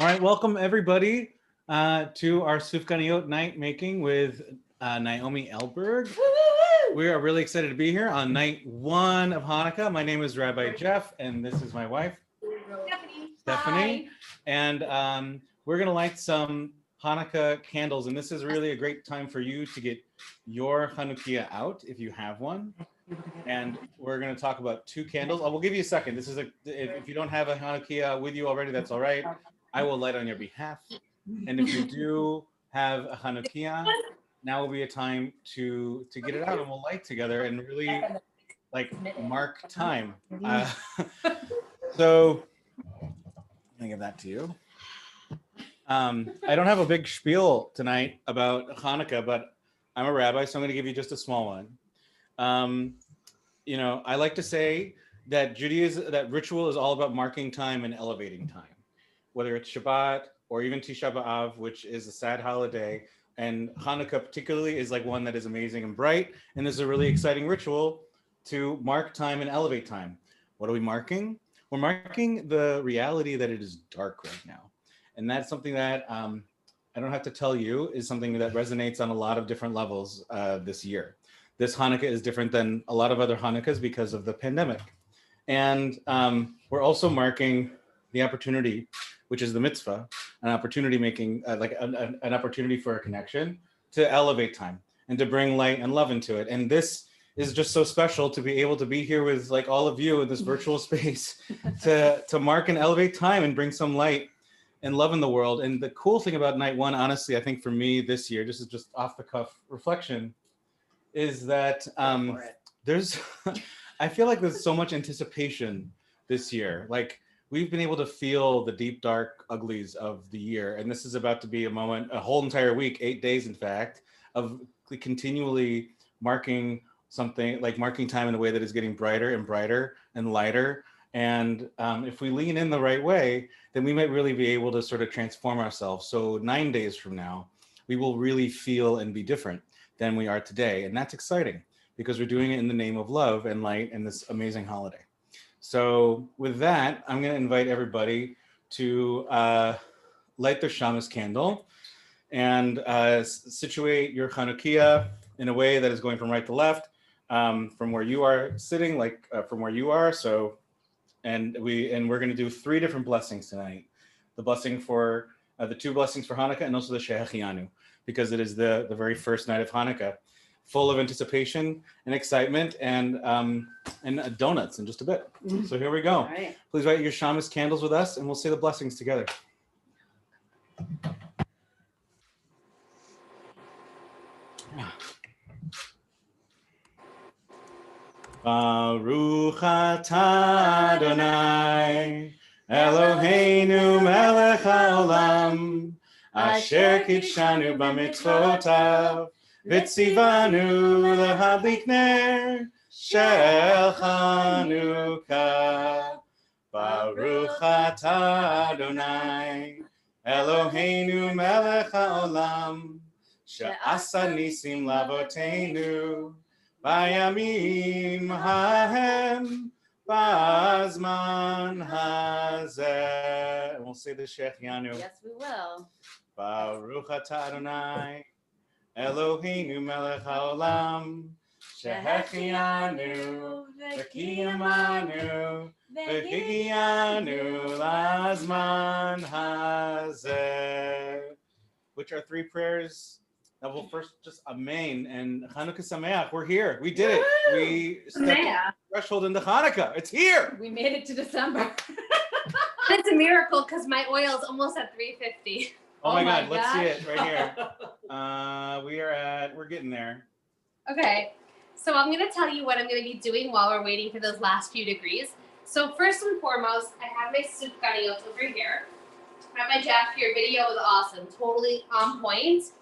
All right, welcome everybody to our Sufganiyot night making with Naomi Elberg. We are really excited to be here on night one of Hanukkah. My name is Rabbi Jeff, and this is my wife, Stephanie. And we're going to light some Hanukkah candles, and this is really a great time for you to get your Hanukkah out if you have one. And we're going to talk about two candles. We'll give you a second. This is if you don't have a Hanukkah with you already, that's all right. I will light on your behalf. And if you do have a Hanukkah, now will be a time to get it out, and we'll light together and really like mark time. So I'm gonna give that to you. I don't have a big spiel tonight about Hanukkah, but I'm a rabbi, so I'm going to give you just a small one. I like to say that Judaism, that ritual is all about marking time and elevating time, whether it's Shabbat or even Tisha B'Av, which is a sad holiday. And Hanukkah particularly is like one that is amazing and bright. And this is a really exciting ritual to mark time and elevate time. What are we marking? We're marking the reality that it is dark right now. And that's something that I don't have to tell you is something that resonates on a lot of different levels this year. This Hanukkah is different than a lot of other Hanukkahs because of the pandemic. And we're also marking the opportunity, which is the mitzvah, an opportunity making, an opportunity for a connection to elevate time and to bring light and love into it. And this is just so special to be able to be here with like all of you in this virtual space to mark and elevate time and bring some light and love in the world. And the cool thing about night one, honestly, I think for me this year, this is just off the cuff reflection, is that I feel like there's so much anticipation this year. Like we've been able to feel the deep, dark uglies of the year. And this is about to be a moment, a whole entire week, 8 days, in fact, of continually marking something, like marking time in a way that is getting brighter and brighter and lighter. And if we lean in the right way, then we might really be able to sort of transform ourselves. So 9 days from now, we will really feel and be different than we are today. And that's exciting because we're doing it in the name of love and light and this amazing holiday. So with that, I'm going to invite everybody to light their shamas candle and situate your Chanukiah in a way that is going from right to left, from where you are sitting, like from where you are. So, and we're going to do 3 different blessings tonight. The blessing for the 2 blessings for Hanukkah, and also the Shehechianu, because it is the very first night of Hanukkah, full of anticipation and excitement and donuts in just a bit. So here we go. Right. Please light your shamas candles with us, and we'll say the blessings together. Baruch atah Adonai Eloheinu melech haolam asher kidshanu b'mitzvotav v'tzivanu lahadlik ner shel Chanukah. Baruch atah Adonai Eloheinu melech haolam she'asa nisim lavoteinu Bayamim hahem bazman hazeh. And we'll say the Shehechianu. Yes, we will. Baruch atah Adonai Eloheinu melech haolam Shehechianu v'kiyamanu v'higianu lazman hazeh. Which are 3 prayers. Now we'll first just amen and Hanukkah Sameach. We're here. We did it. We stepped the threshold into Hanukkah. It's here. We made it to December. It's a miracle because my oil's almost at 350. Oh my God. Let's see it right here. We're getting there. Okay. So I'm going to tell you what I'm going to be doing while we're waiting for those last few degrees. So first and foremost, I have my Sufganiyot over here. Rabbi Jeff, your video was awesome. Totally on point.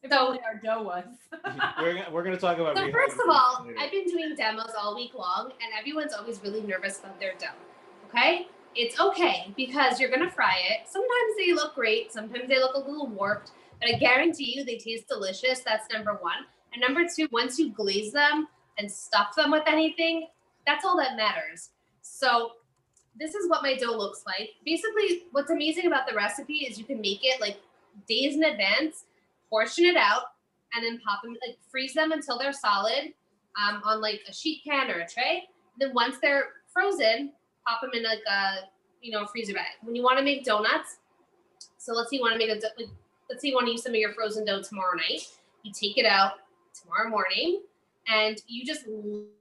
So our dough was. we're going to talk about. So first of all, I've been doing demos all week long, and everyone's always really nervous about their dough. Okay, it's okay because you're going to fry it. Sometimes they look great, sometimes they look a little warped, but I guarantee you they taste delicious. That's number 1. And number 2, once you glaze them and stuff them with anything, that's all that matters. So this is what my dough looks like. Basically, what's amazing about the recipe is you can make it like days in advance, portion it out, and then pop them, like freeze them until they're solid on like a sheet pan or a tray. Then once they're frozen, pop them in like a freezer bag. When you want to make donuts, so let's say you want to make let's say you want to use some of your frozen dough tomorrow night. You take it out tomorrow morning, and you just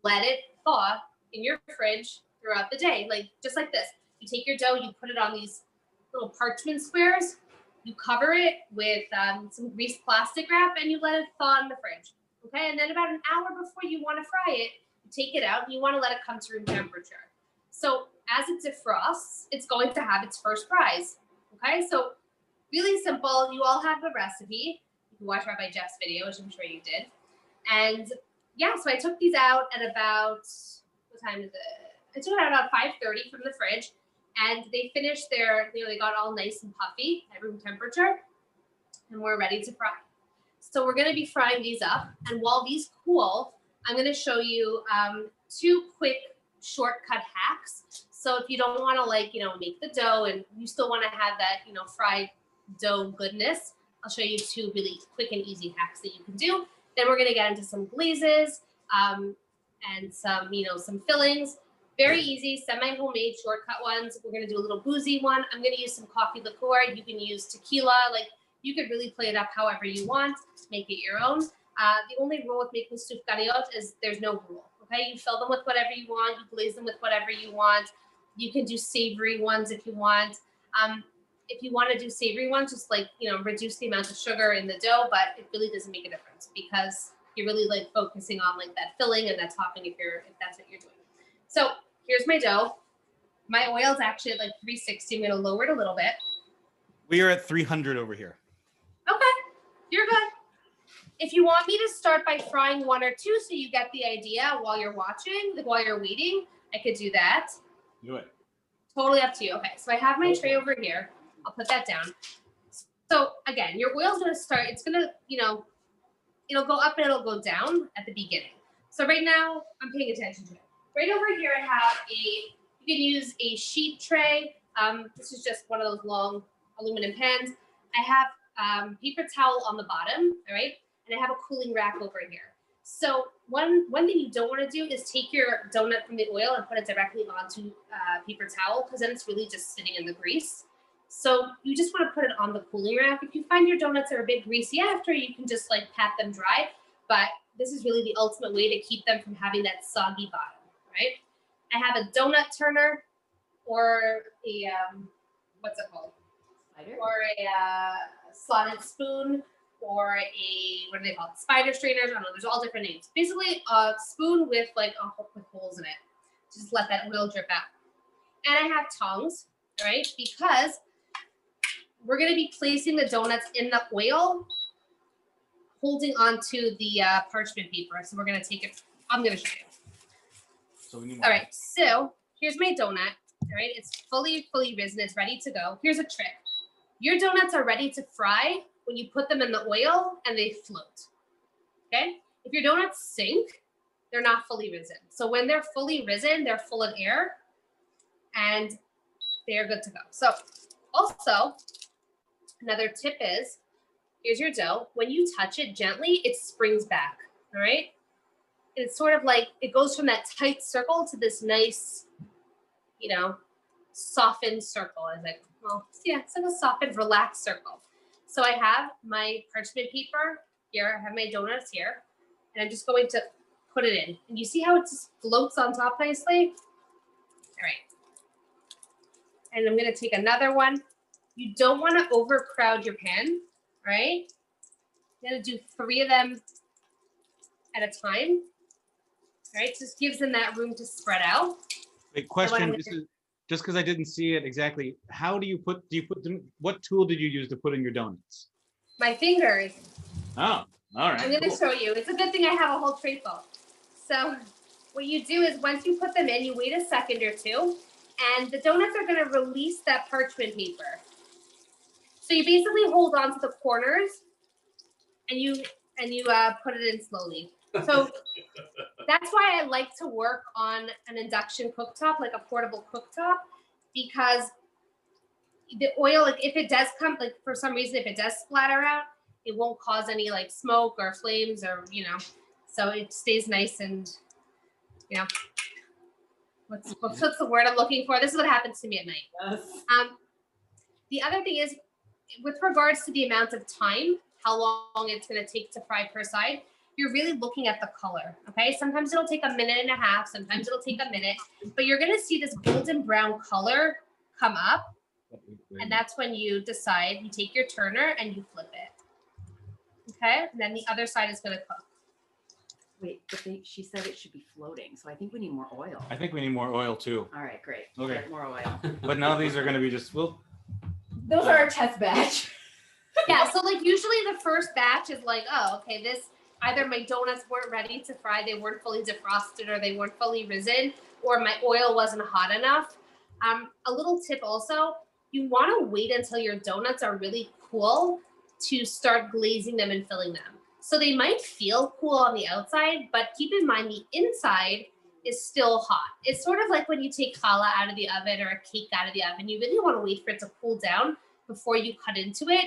let it thaw in your fridge throughout the day, like just like this. You take your dough, you put it on these little parchment squares, you cover it with some greased plastic wrap, and you let it thaw in the fridge. Okay, and then about an hour before you want to fry it, you take it out and you want to let it come to room temperature. So as it defrosts, it's going to have its first rise. Okay, so really simple. You all have the recipe. You can watch Rabbi Jeff's video, which I'm sure you did. And yeah, so I took these out at about, what time is it? I took it out about 5:30 from the fridge, and they finished they got all nice and puffy at room temperature, and we're ready to fry. So we're going to be frying these up, and while these cool, I'm going to show you 2 quick shortcut hacks. So if you don't want to make the dough and you still want to have that, fried dough goodness, I'll show you 2 really quick and easy hacks that you can do. Then we're going to get into some glazes and some fillings. Very easy, semi-homemade shortcut ones. We're going to do a little boozy one. I'm going to use some coffee liqueur. You can use tequila. You could really play it up however you want. Make it your own. The only rule with making sufganiyot is there's no rule. Okay, you fill them with whatever you want. You glaze them with whatever you want. You can do savory ones if you want. If you want to do savory ones, just reduce the amount of sugar in the dough, but it really doesn't make a difference because you're really focusing on that filling and that topping if that's what you're doing. So here's my dough. My oil is actually at 360. I'm going to lower it a little bit. We are at 300 over here. Okay, you're good. If you want me to start by frying 1 or 2 so you get the idea while you're watching, while you're waiting, I could do that. Do it. Totally up to you. Okay, so I have my tray over here. I'll put that down. So again, your oil's going to start, it's going to, it'll go up and it'll go down at the beginning. So right now, I'm paying attention to it. Right over here, I have you can use a sheet tray. This is just one of those long aluminum pans. I have paper towel on the bottom, all right? And I have a cooling rack over here. So one thing you don't want to do is take your donut from the oil and put it directly onto paper towel, because then it's really just sitting in the grease. So you just want to put it on the cooling rack. If you find your donuts are a bit greasy after, you can just pat them dry. But this is really the ultimate way to keep them from having that soggy bottom, right? I have a donut turner or a, what's it called? Spider? Or a slotted spoon, or what do they call it? Spider strainers. I don't know. There's all different names. Basically, a spoon with with holes in it. Just let that oil drip out. And I have tongs, right? Because we're going to be placing the donuts in the oil, holding onto the parchment paper. So we're going to take it. I'm going to show you. So we need more. All right. So here's my donut. All right. It's fully risen. It's ready to go. Here's a trick. Your donuts are ready to fry when you put them in the oil and they float. Okay? If your donuts sink, they're not fully risen. So when they're fully risen, they're full of air and they're good to go. So also, another tip is, here's your dough. When you touch it gently, it springs back. All right? It's sort of it goes from that tight circle to this nice, softened circle. It's it's like a softened, relaxed circle. So I have my parchment paper here. I have my donuts here. And I'm just going to put it in. And you see how it just floats on top nicely? All right. And I'm going to take another one. You don't want to overcrowd your pan, right? I'm going to do 3 of them at a time. All right, just gives them that room to spread out. Wait, question. This is just because I didn't see it exactly. How do you put them? What tool did you use to put in your donuts? My fingers. Oh, all right. I'm going to show you. It's a good thing I have a whole tray full. So what you do is once you put them in, you wait a second or 2, and the donuts are going to release that parchment paper. So you basically hold on to the corners, and you put it in slowly. So that's why I like to work on an induction cooktop, like a portable cooktop, because the oil, like if it does come, like for some reason, if it does splatter out, it won't cause any like smoke or flames or, you know, so it stays nice and, you know, what's the word I'm looking for? This is what happens to me at night. Yes. The other thing is, with regards to the amount of time, how long it's going to take to fry per side, you're really looking at the color, okay? Sometimes it'll take a minute and a half, sometimes it'll take a minute, but you're going to see this golden brown color come up, and that's when you decide, you take your turner and you flip it, okay? And then the other side is going to cook. Wait, but she said it should be floating, so I think we need more oil. I think we need more oil too. All right, great. Okay. Get more oil. But now these are going to be just, well, Those are our test batch. Yeah, so like usually the first batch is like, oh, okay, this, either my donuts weren't ready to fry, they weren't fully defrosted, or they weren't fully risen, or my oil wasn't hot enough. A little tip also, you want to wait until your donuts are really cool to start glazing them and filling them. So they might feel cool on the outside, but keep in mind the inside is still hot. It's sort of like when you take challah out of the oven or a cake out of the oven. You really want to wait for it to cool down before you cut into it,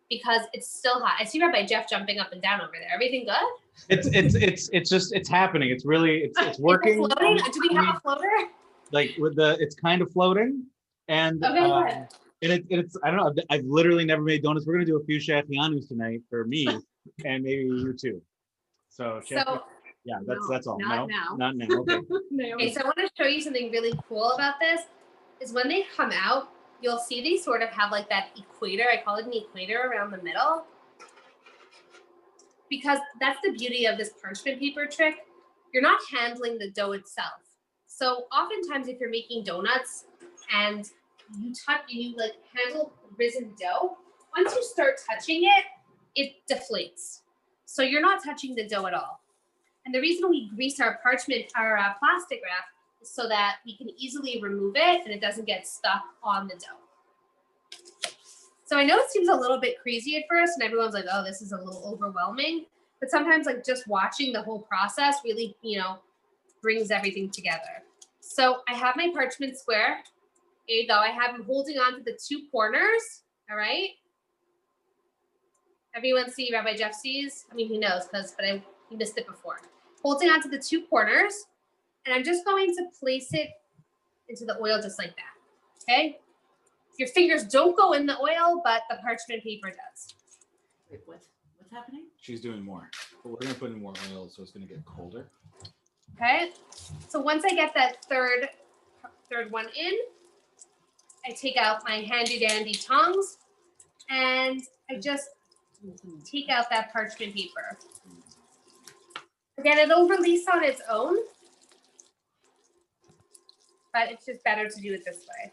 because it's still hot. I see Rabbi Jeff jumping up and down over there. Everything good? it's happening. It's really, it's working. Is it floating? Do we have a floater? Like with it's kind of floating, and Okay, good. and it's I don't know. I've literally never made donuts. We're gonna do a few Shafianus tonight for me, and maybe you too. So, yeah, that's all. Not no, now. not now. Okay. Okay, so I want to show you something really cool about this. Is when they come out, you'll see they sort of have like that equator. I call it an equator around the middle, because that's the beauty of this parchment paper trick. You're not handling the dough itself. So oftentimes if you're making donuts and you like handle risen dough, once you start touching it, it deflates. So you're not touching the dough at all. And the reason we grease our parchment, our plastic wrap, is so that we can easily remove it and it doesn't get stuck on the dough. So I know it seems a little bit crazy at first and everyone's like, oh, this is a little overwhelming. But sometimes like just watching the whole process really, you know, brings everything together. So I have my parchment square. There you go. I have him holding on to the two corners. All right. Everyone see Rabbi Jeff sees? I mean, he knows but he missed it before. Holding on to the two corners. And I'm just going to place it into the oil just like that. Okay. Your fingers don't go in the oil, but the parchment paper does. Wait, what's happening? She's doing more, but we're gonna put in more oil, so it's gonna get colder. Okay. So once I get that third one in, I take out my handy dandy tongs and I just take out that parchment paper. Again, it'll release on its own, but it's just better to do it this way.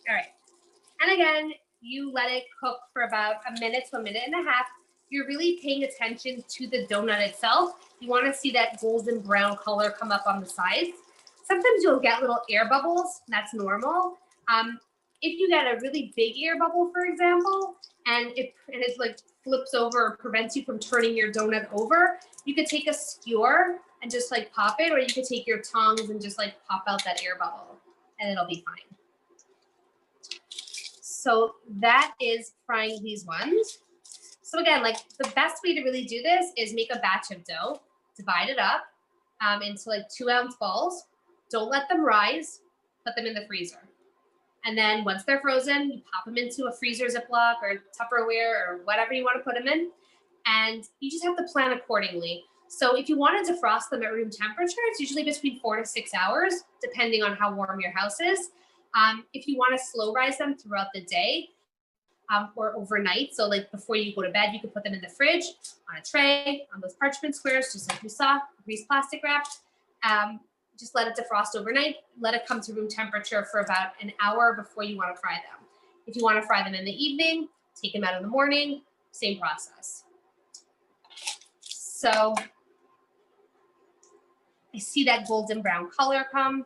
All right. And again, you let it cook for about a minute to a minute and a half. You're really paying attention to the donut itself. You want to see that golden brown color come up on the sides. Sometimes you'll get little air bubbles. That's normal. If you get a really big air bubble, for example, and it like flips over or prevents you from turning your donut over, you could take a skewer and just like pop it, or you could take your tongs and just like pop out that air bubble and it'll be fine. So that is frying these ones. So again, like the best way to really do this is make a batch of dough, divide it up into like 2-ounce balls. Don't let them rise, put them in the freezer. And then once they're frozen, you pop them into a freezer Ziploc or Tupperware or whatever you want to put them in. And you just have to plan accordingly. So if you want to defrost them at room temperature, it's usually between 4 to 6 hours, depending on how warm your house is. If you want to slow rise them throughout the day or overnight, so like before you go to bed, you can put them in the fridge on a tray, on those parchment squares, just like you saw, grease plastic wrapped. Just let it defrost overnight. Let it come to room temperature for about an hour before you want to fry them. If you want to fry them in the evening, take them out in the morning, same process. So I see that golden brown color come.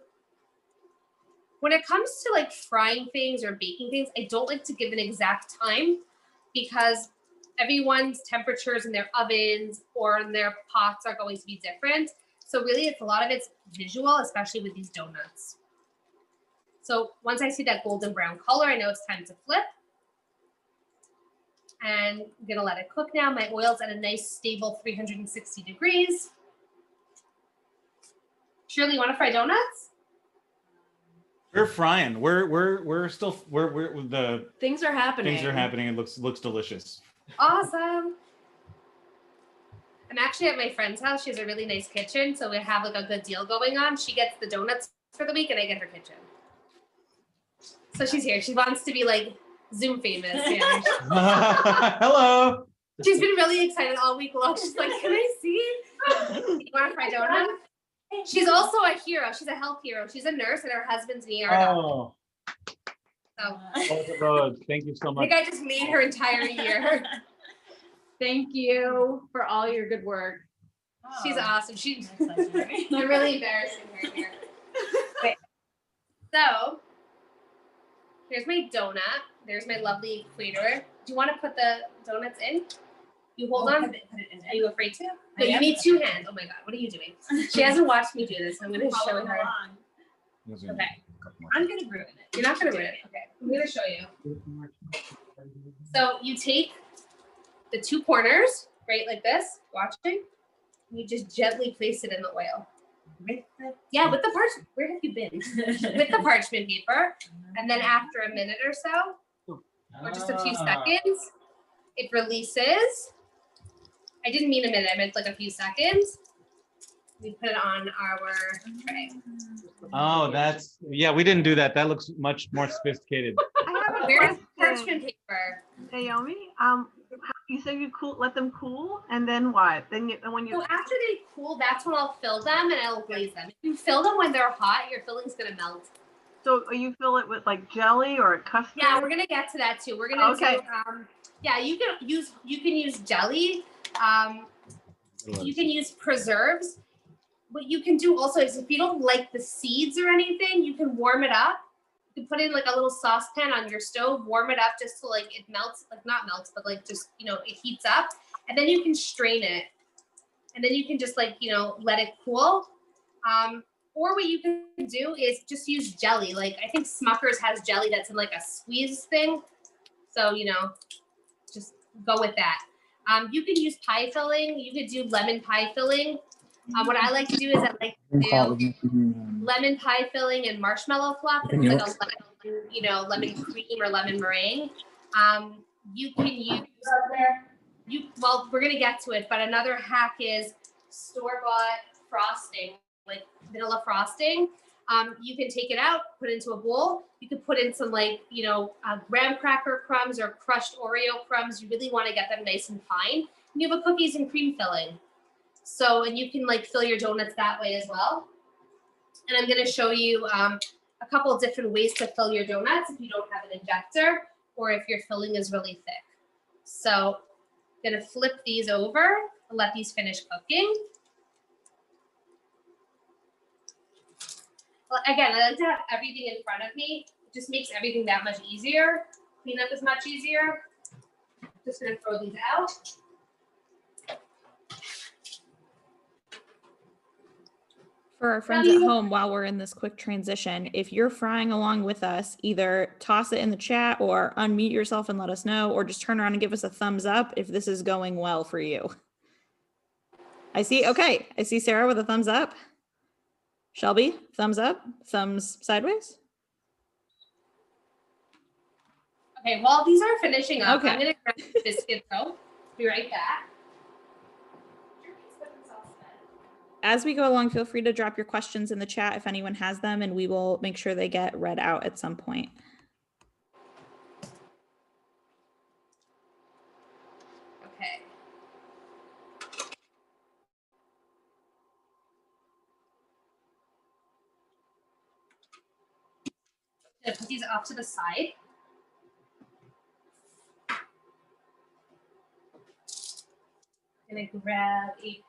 When it comes to like frying things or baking things, I don't like to give an exact time because everyone's temperatures in their ovens or in their pots are going to be different. So really, it's a lot of it's visual, especially with these donuts. So once I see that golden brown color, I know it's time to flip. And I'm gonna let it cook now. My oil's at a nice stable 360 degrees. Shirley, you wanna fry donuts? We're frying. We're still the Things are happening. things are happening. It looks delicious. Awesome. I'm actually at my friend's house. She has a really nice kitchen, so we have like a good deal going on. She gets the donuts for the week, and I get her kitchen. So she's here. She wants to be like Zoom famous. Yeah. Hello. She's been really excited all week long. She's like, "Can I see? You want to fry donuts?" She's also a hero. She's a health hero. She's a nurse, and her husband's an ER doctor. Oh, So both of those. Thank you so I much. think I just made her entire year. Thank you for all your good work. She's awesome. She's That's legendary. I'm really embarrassing her here. Okay. So here's my donut. There's my lovely equator. Do you want to put the donuts in? You hold on. Put it in Are you afraid to? I No, you am. need two hands. Oh my god, what are you doing? She hasn't watched me do this. I'm gonna show Following her. along. Okay. I'm gonna ruin it. You're not gonna ruin it. Okay. I'm gonna show you. So you take the two corners, right, like this, watching. And you just gently place it in the oil. With the Yeah, with the parchment. Where have you been? With the parchment paper. And then after a minute or so, or just a few seconds, it releases. I didn't mean a minute, I meant like a few seconds. We put it on our tray. Oh, that's we didn't do that. That looks much more sophisticated. I have a Where's question, parchment paper? Naomi. You said you let them cool, and then what? Then when you So after they cool, that's when I'll fill them and I'll glaze them. If you fill them when they're hot, your filling's gonna melt. so you fill it with like jelly or a custard? Yeah, we're gonna get to that too. We're gonna Okay. do yeah, you can use jelly. You can use preserves. What you can do also is if you don't like the seeds or anything, you can warm it up. You can put in like a little saucepan on your stove, warm it up just so like it melts, like not melts, but like just, it heats up. And then you can strain it. And then you can just like, let it cool. Or what you can do is just use jelly. Like I think Smucker's has jelly that's in like a squeeze thing. So, just go with that. You can use pie filling. You could do lemon pie filling. What I like to do is I like to do lemon pie filling and marshmallow fluff. It's like a lemon cream or lemon meringue. You can use well, we're gonna get to it, but another hack is store-bought frosting, like vanilla frosting. You can take it out, put it into a bowl. You could put in some graham cracker crumbs or crushed Oreo crumbs. You really want to get them nice and fine. And you have a cookies and cream filling. So, and you can fill your donuts that way as well. And I'm going to show you a couple of different ways to fill your donuts if you don't have an injector or if your filling is really thick. So I'm going to flip these over and let these finish cooking. Well, again, I like to have everything in front of me. It just makes everything that much easier. Cleanup is much easier. Just going to throw these out. For our friends at home, while we're in this quick transition, if you're frying along with us, either toss it in the chat or unmute yourself and let us know, or just turn around and give us a thumbs up if this is going well for you. I see Sarah with a thumbs up. Shelby, thumbs up, thumbs sideways. Okay, while these are finishing up, Okay. I'm gonna grab the biscuit dough. Be right back. As we go along, feel free to drop your questions in the chat if anyone has them, and we will make sure they get read out at some point. Okay. I'm gonna put these off to the side. I'm gonna grab a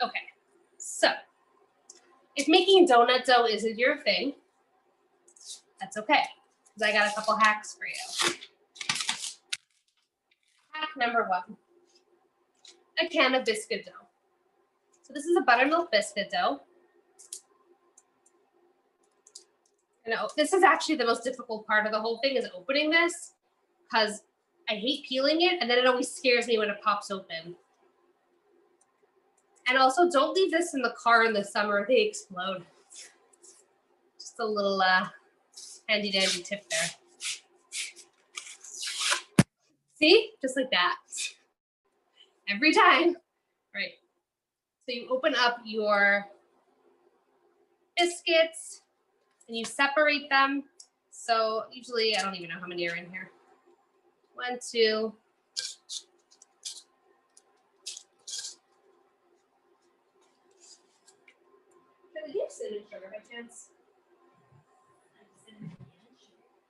Okay, so if making donut dough isn't your thing, that's okay, because I got a couple hacks for you. Hack number 1, a can of biscuit dough. So this is a buttermilk biscuit dough. And this is actually the most difficult part of the whole thing, is opening this, because I hate peeling it, and then it always scares me when it pops open. And also, don't leave this in the car in the summer. They explode. Just a little handy dandy tip there. See? Just like that. Every time. All right. So you open up your biscuits and you separate them. So usually, I don't even know how many are in here. 1, 2. Do you have cinnamon sugar by chance?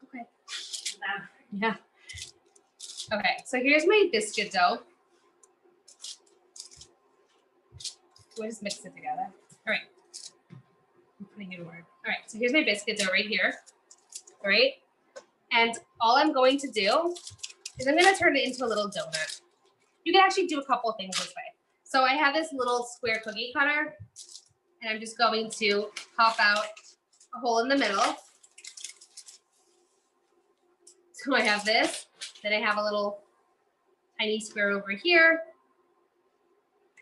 Okay. Yeah. Okay, so here's my biscuit dough. We'll just mix it together. All right. I'm putting in word. All right, so here's my biscuit dough right here. All right. And all I'm going to do is I'm going to turn it into a little donut. You can actually do a couple of things this way. So I have this little square cookie cutter, and I'm just going to pop out a hole in the middle. So I have this, then I have a little tiny square over here.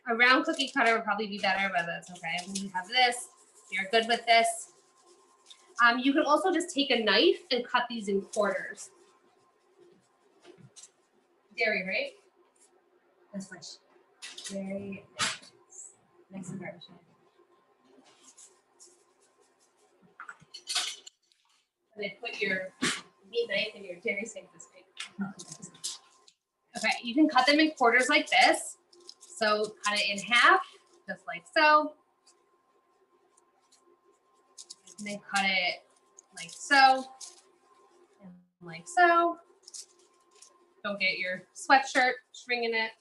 A round cookie cutter would probably be better, but that's okay. When you have this, you're good with this. You can also just take a knife and cut these in quarters. Dairy, right? That's fresh. Very nice and fresh. And then put your meat knife in your dairy sink this big. Okay, you can cut them in quarters like this. So cut it in half, just like so. And then cut it like so, and like so. Don't get your sweatshirt stringing it.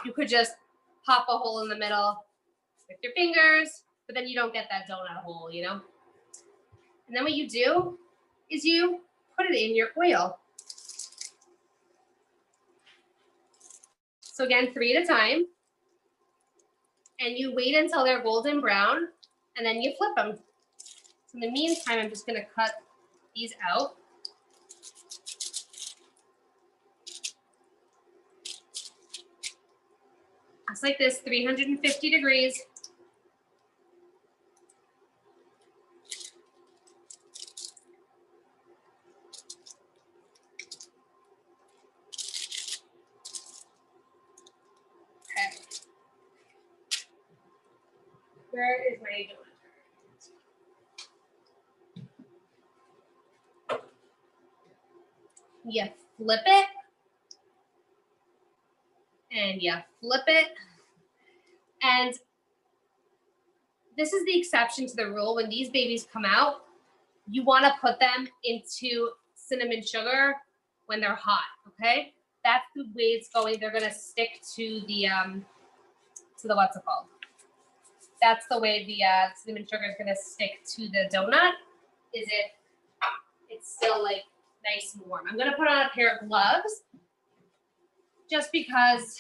You could just pop a hole in the middle with your fingers, but then you don't get that donut hole, you know? And then what you do is you put it in your oil. So again, 3 at a time. And you wait until they're golden brown, and then you flip them. So in the meantime, I'm just gonna cut these out. Just like this, 350 degrees. Okay. Where is my donut? You flip it, and you flip it. And this is the exception to the rule. When these babies come out, you want to put them into cinnamon sugar when they're hot, okay? That's the way it's going. They're going to stick to the what's it called? That's the way the cinnamon sugar is going to stick to the donut. It's still like nice and warm. I'm going to put on a pair of gloves just because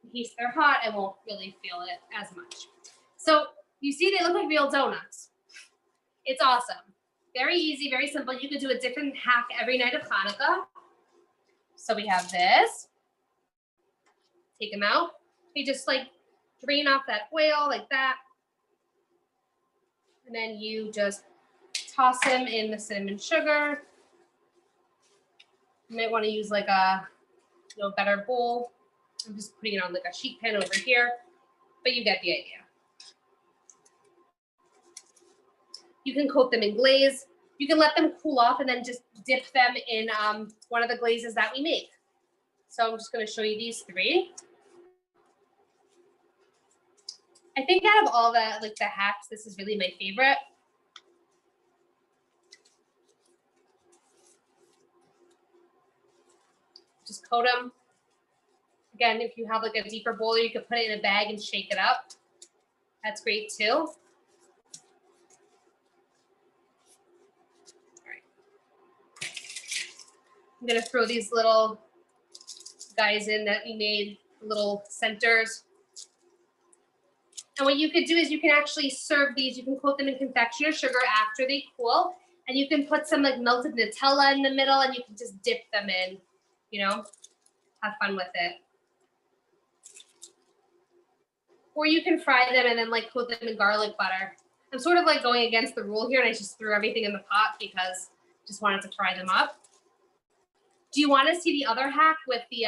in case they're hot, I won't really feel it as much. So you see, they look like real donuts. It's awesome. Very easy, very simple. You could do a different hack every night of Hanukkah. So we have this. Take them out. You just like drain off that oil like that. And then you just toss them in the cinnamon sugar. You might want to use like a better bowl. I'm just putting it on like a sheet pan over here, but you get the idea. You can coat them in glaze. You can let them cool off and then just dip them in one of the glazes that we make. So I'm just going to show you these 3. I think out of all the hacks, this is really my favorite. Just coat them. Again, if you have like a deeper bowl, you could put it in a bag and shake it up. That's great too. I'm gonna throw these little guys in that we made, little centers. And what you could do is you can actually serve these, you can coat them in confectioner sugar after they cool, and you can put some like melted Nutella in the middle and you can just dip them in, you know, have fun with it. Or you can fry them and then like coat them in garlic butter. I'm sort of like going against the rule here and I just threw everything in the pot because I just wanted to fry them up. Do you want to see the other hack with the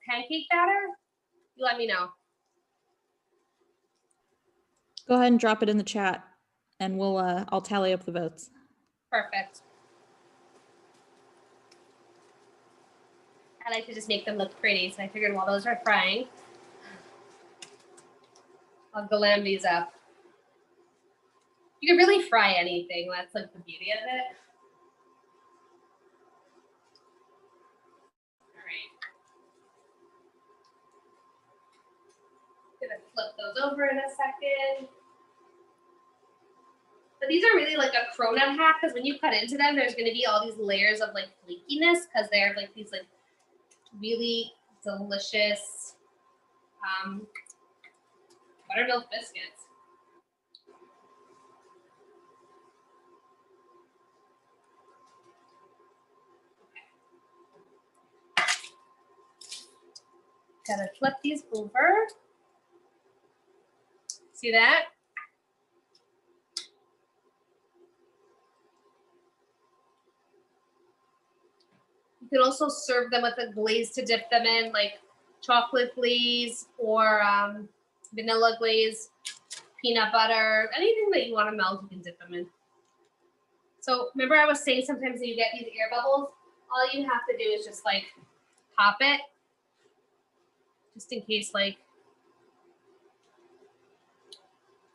pancake batter? You let me know. Go ahead and drop it in the chat and we'll I'll tally up the votes. Perfect. I like to just make them look pretty, so I figured while those are frying, I'll glam these up. You can really fry anything. That's like the beauty of it. All right. Gonna flip those over in a second. But these are really like a cronut hack because when you cut into them, there's going to be all these layers of like flakiness because they're like these like really delicious buttermilk biscuits. Gotta flip these over. See that? You can also serve them with a glaze to dip them in, like chocolate glaze or vanilla glaze, peanut butter, anything that you want to melt, you can dip them in. So remember I was saying sometimes that you get these air bubbles, all you have to do is just like pop it, just in case like,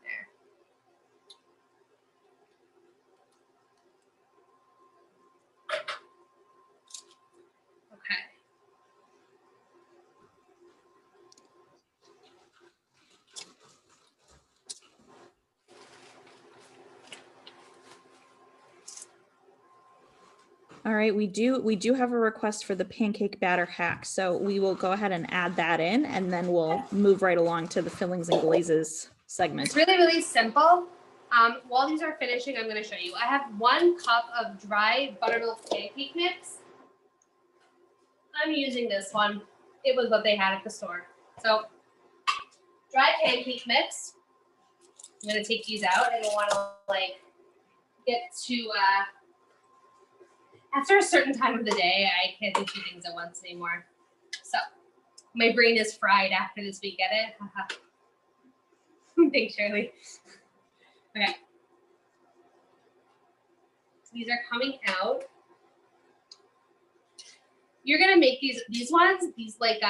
there. Okay. All right, we do have a request for the pancake batter hack. So we will go ahead and add that in and then we'll move right along to the fillings and glazes segment. It's really, really simple. While these are finishing, I'm going to show you. I have 1 cup of dry buttermilk pancake mix. I'm using this one. It was what they had at the store. So dry pancake mix. I'm going to take these out. I don't want to like get to, after a certain time of the day, I can't do 2 things at once anymore. So my brain is fried after this week. Get it? Thanks, Shirley. Okay. So these are coming out. You're gonna make these ones, these like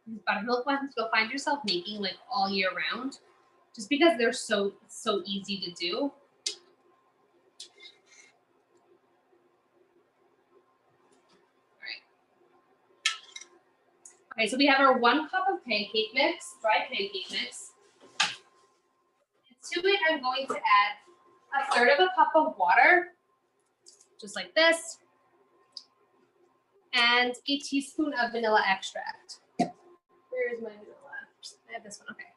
these buttermilk ones, you'll find yourself making like all year round, just because they're so easy to do. Okay, so we have our 1 cup of pancake mix, dry pancake mix. And to it, I'm going to add 1/3 of a cup of water, just like this, and a teaspoon of vanilla extract. Where is my vanilla? I have this one, okay.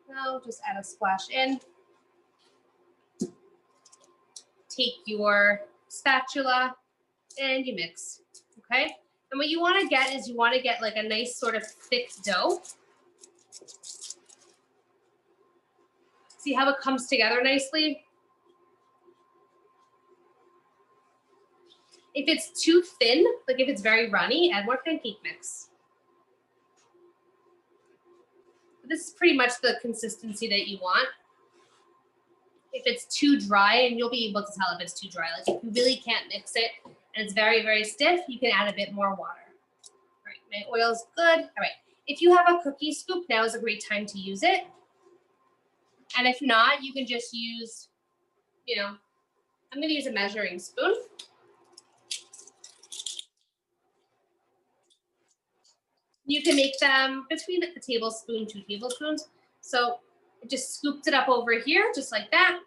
Now just add a splash in. Take your spatula and you mix, okay? And what you want to get is you want to get like a nice sort of thick dough. See how it comes together nicely? If it's too thin, like if it's very runny, add more pancake mix. This is pretty much the consistency that you want. If it's too dry, and you'll be able to tell if it's too dry, like if you really can't mix it and it's very stiff, you can add a bit more water. All right, my oil's good. All right, if you have a cookie scoop, now is a great time to use it. And if not, you can just use, you know, I'm gonna use a measuring spoon. You can make them between a tablespoon, 2 tablespoons. So I just scooped it up over here, just like that.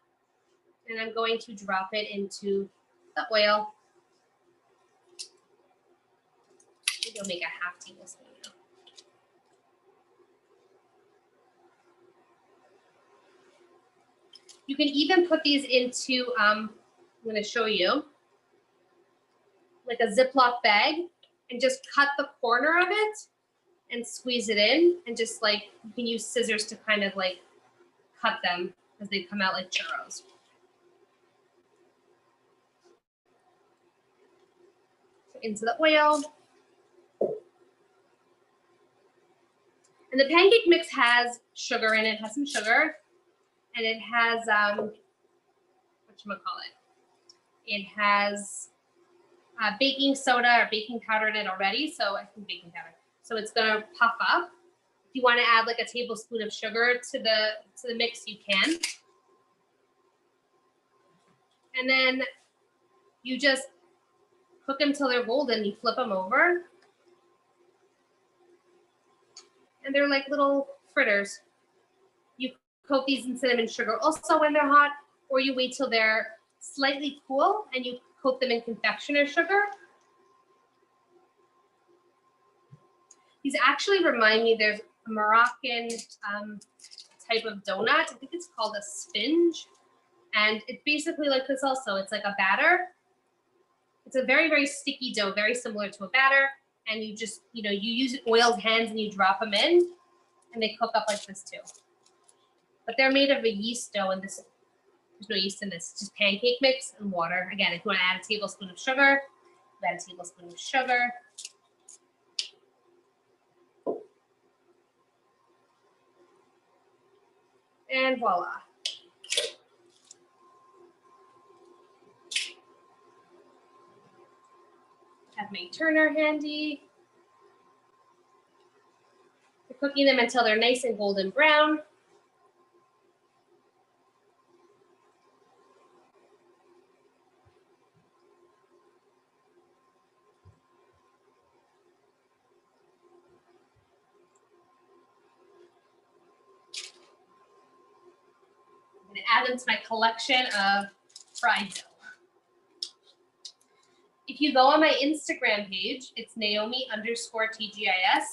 And I'm going to drop it into the oil. you'll make a half tablespoon now. You can even put these into, I'm going to show you, like a Ziploc bag, and just cut the corner of it and squeeze it in, and just like, you can use scissors to kind of like cut them as they come out like churros. So into the oil. And the pancake mix has sugar in it, has some sugar, and it has, whatchamacallit? It has baking soda or baking powder in it already, so I think baking powder. So it's gonna puff up. If you want to add like a tablespoon of sugar to the mix, you can. And then you just cook them till they're golden. You flip them over, and they're like little fritters. You coat these in cinnamon sugar also when they're hot, or you wait till they're slightly cool and you coat them in confectioner sugar. These actually remind me, there's a Moroccan type of donut. I think it's called a spinge. And it's basically like this also. It's like a batter. It's a very, very sticky dough, very similar to a batter. And you just, you know, you use oiled hands and you drop them in, and they cook up like this too. But they're made of a yeast dough, and this, there's no yeast in this. It's just pancake mix and water. Again, if you want to add a tablespoon of sugar, you add a tablespoon of sugar. And voila. Have my turner handy. We're cooking them until they're nice and golden brown. I'm going to add them to my collection of fried dough. If you go on my Instagram page, it's Naomi_TGIS.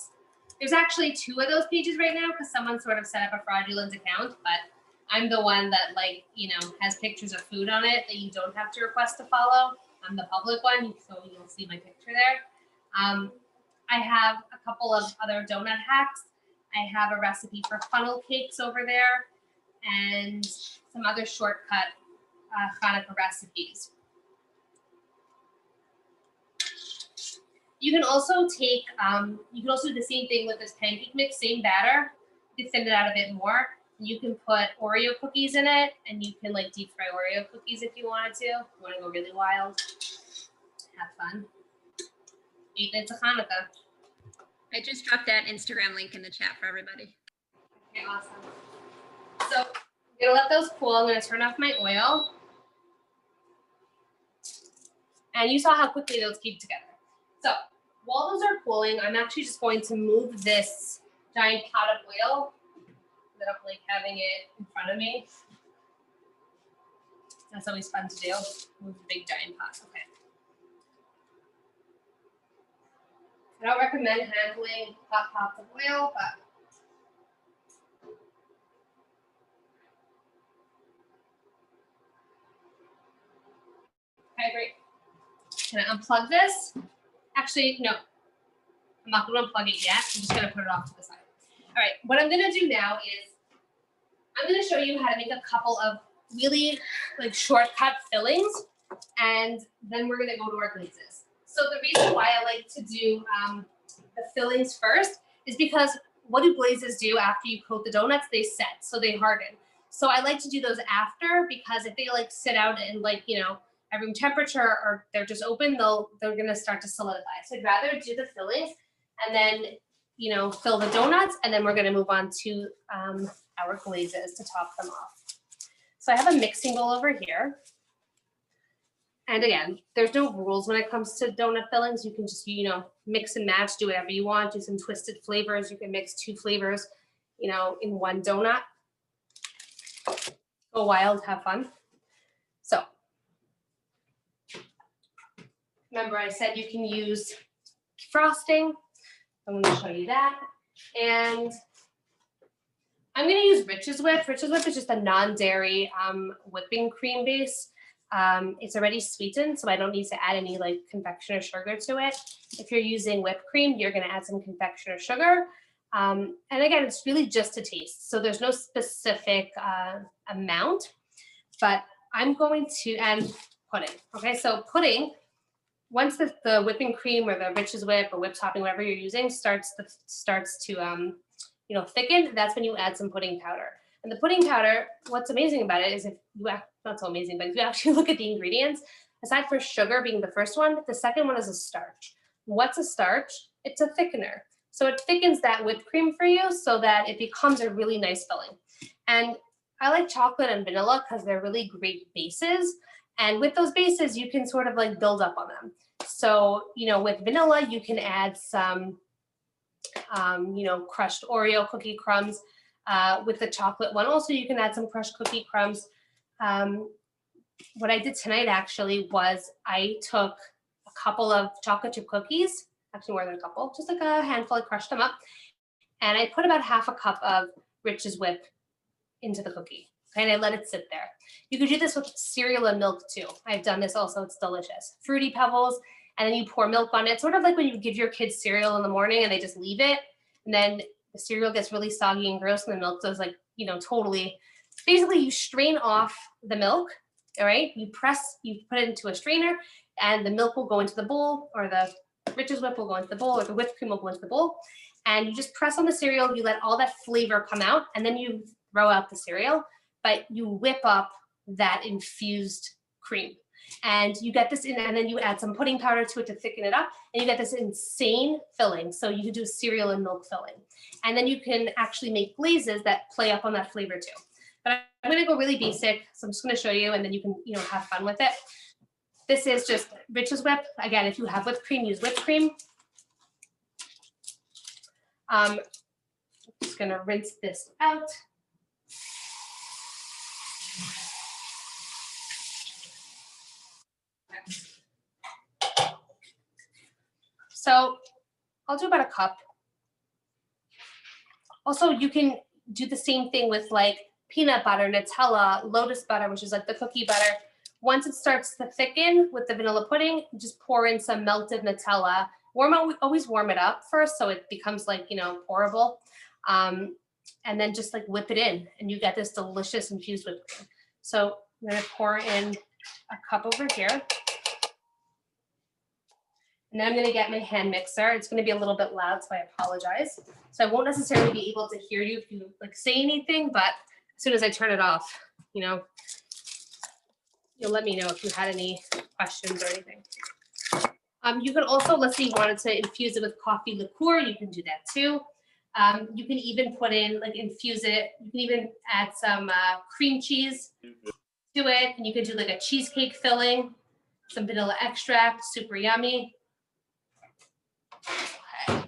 There's actually 2 of those pages right now because someone sort of set up a fraudulent account, but I'm the one that, like, you know, has pictures of food on it that you don't have to request to follow. I'm the public one, so you'll see my picture there. I have a couple of other donut hacks. I have a recipe for funnel cakes over there and some other shortcut Hanukkah recipes. You can also take, you can also do the same thing with this pancake mix, same batter. You can thin it out a bit more. You can put Oreo cookies in it, and you can like deep fry Oreo cookies if you wanted to. If you want to go really wild, have fun. 8 nights of Hanukkah. I just dropped that Instagram link in the chat for everybody. Okay, awesome. So I'm gonna let those cool. I'm gonna turn off my oil. And you saw how quickly those keep together. So while those are cooling, I'm actually just going to move this giant pot of oil instead of like having it in front of me. That's always fun to do. Move the big giant pot. Okay. I don't recommend handling hot pots of oil, but okay, great. Can I unplug this? Actually, no. I'm not going to unplug it yet. I'm just going to put it off to the side. All right, what I'm going to do now is I'm going to show you how to make a couple of really like shortcut fillings, and then we're going to go to our glazes. So the reason why I like to do the fillings first is because what do glazes do after you coat the donuts? They set, so they harden. So I like to do those after, because if they like sit out in like, you know, at room temperature or they're just open, they're gonna start to solidify. So I'd rather do the fillings and then, you know, fill the donuts, and then we're gonna move on to our glazes to top them off. So I have a mixing bowl over here. And again, there's no rules when it comes to donut fillings. You can just, you know, mix and match, do whatever you want, do some twisted flavors. You can mix 2 flavors, you know, in one donut. Go wild, have fun. So remember I said you can use frosting. I'm going to show you that. And I'm going to use Rich's Whip. Rich's Whip is just a non-dairy whipping cream base. It's already sweetened, so I don't need to add any like confection or sugar to it. If you're using whipped cream, you're going to add some confection or sugar. And again, it's really just a taste. So there's no specific amount, but I'm going to add pudding. Okay, so pudding, once the whipping cream or the Rich's Whip or whip topping, whatever you're using, starts to thicken, that's when you add some pudding powder. And the pudding powder, what's amazing about it is if you not so amazing, but if you actually look at the ingredients, aside for sugar being the first one, the second one is a starch. What's a starch? It's a thickener. So it thickens that whipped cream for you so that it becomes a really nice filling. And I like chocolate and vanilla because they're really great bases. And with those bases, you can sort of like build up on them. So, with vanilla, you can add some, crushed Oreo cookie crumbs. With the chocolate one, also, you can add some crushed cookie crumbs. What I did tonight actually was I took a couple of chocolate chip cookies, actually more than a couple, just like a handful, I crushed them up. And I put about half a cup of Rich's Whip into the cookie. And I let it sit there. You could do this with cereal and milk too. I've done this also, it's delicious. Fruity Pebbles, and then you pour milk on it. Sort of like when you give your kids cereal in the morning and they just leave it. And then the cereal gets really soggy and gross and the milk does like, totally. Basically you strain off the milk, all right? You put it into a strainer and the milk will go into the bowl, or the Rich's Whip will go into the bowl, or the whipped cream will go into the bowl. And you just press on the cereal, you let all that flavor come out, and then you throw out the cereal, but you whip up that infused cream. And you get this in, and then you add some pudding powder to it to thicken it up, and you get this insane filling. So you can do cereal and milk filling. And then you can actually make glazes that play up on that flavor too. But I'm gonna go really basic, so I'm just gonna show you, and then you can have fun with it. This is just Rich's Whip. Again, if you have whipped cream, use whipped cream. I'm just gonna rinse this out. So I'll do about a cup. Also, you can do the same thing with like peanut butter, Nutella, lotus butter, which is like the cookie butter. Once it starts to thicken with the vanilla pudding, just pour in some melted Nutella. Always warm it up first so it becomes like, pourable. And then just like whip it in and you get this delicious infused whipped cream. So I'm gonna pour in a cup over here. And then I'm gonna get my hand mixer. It's gonna be a little bit loud, so I apologize. So I won't necessarily be able to hear you if you like say anything, but as soon as I turn it off, you'll let me know if you had any questions or anything. You can also, let's say you wanted to infuse it with coffee liqueur, you can do that too. You can even put in, like infuse it, you can even add some cream cheese to it, and you can do like a cheesecake filling, some vanilla extract, super yummy. Okay.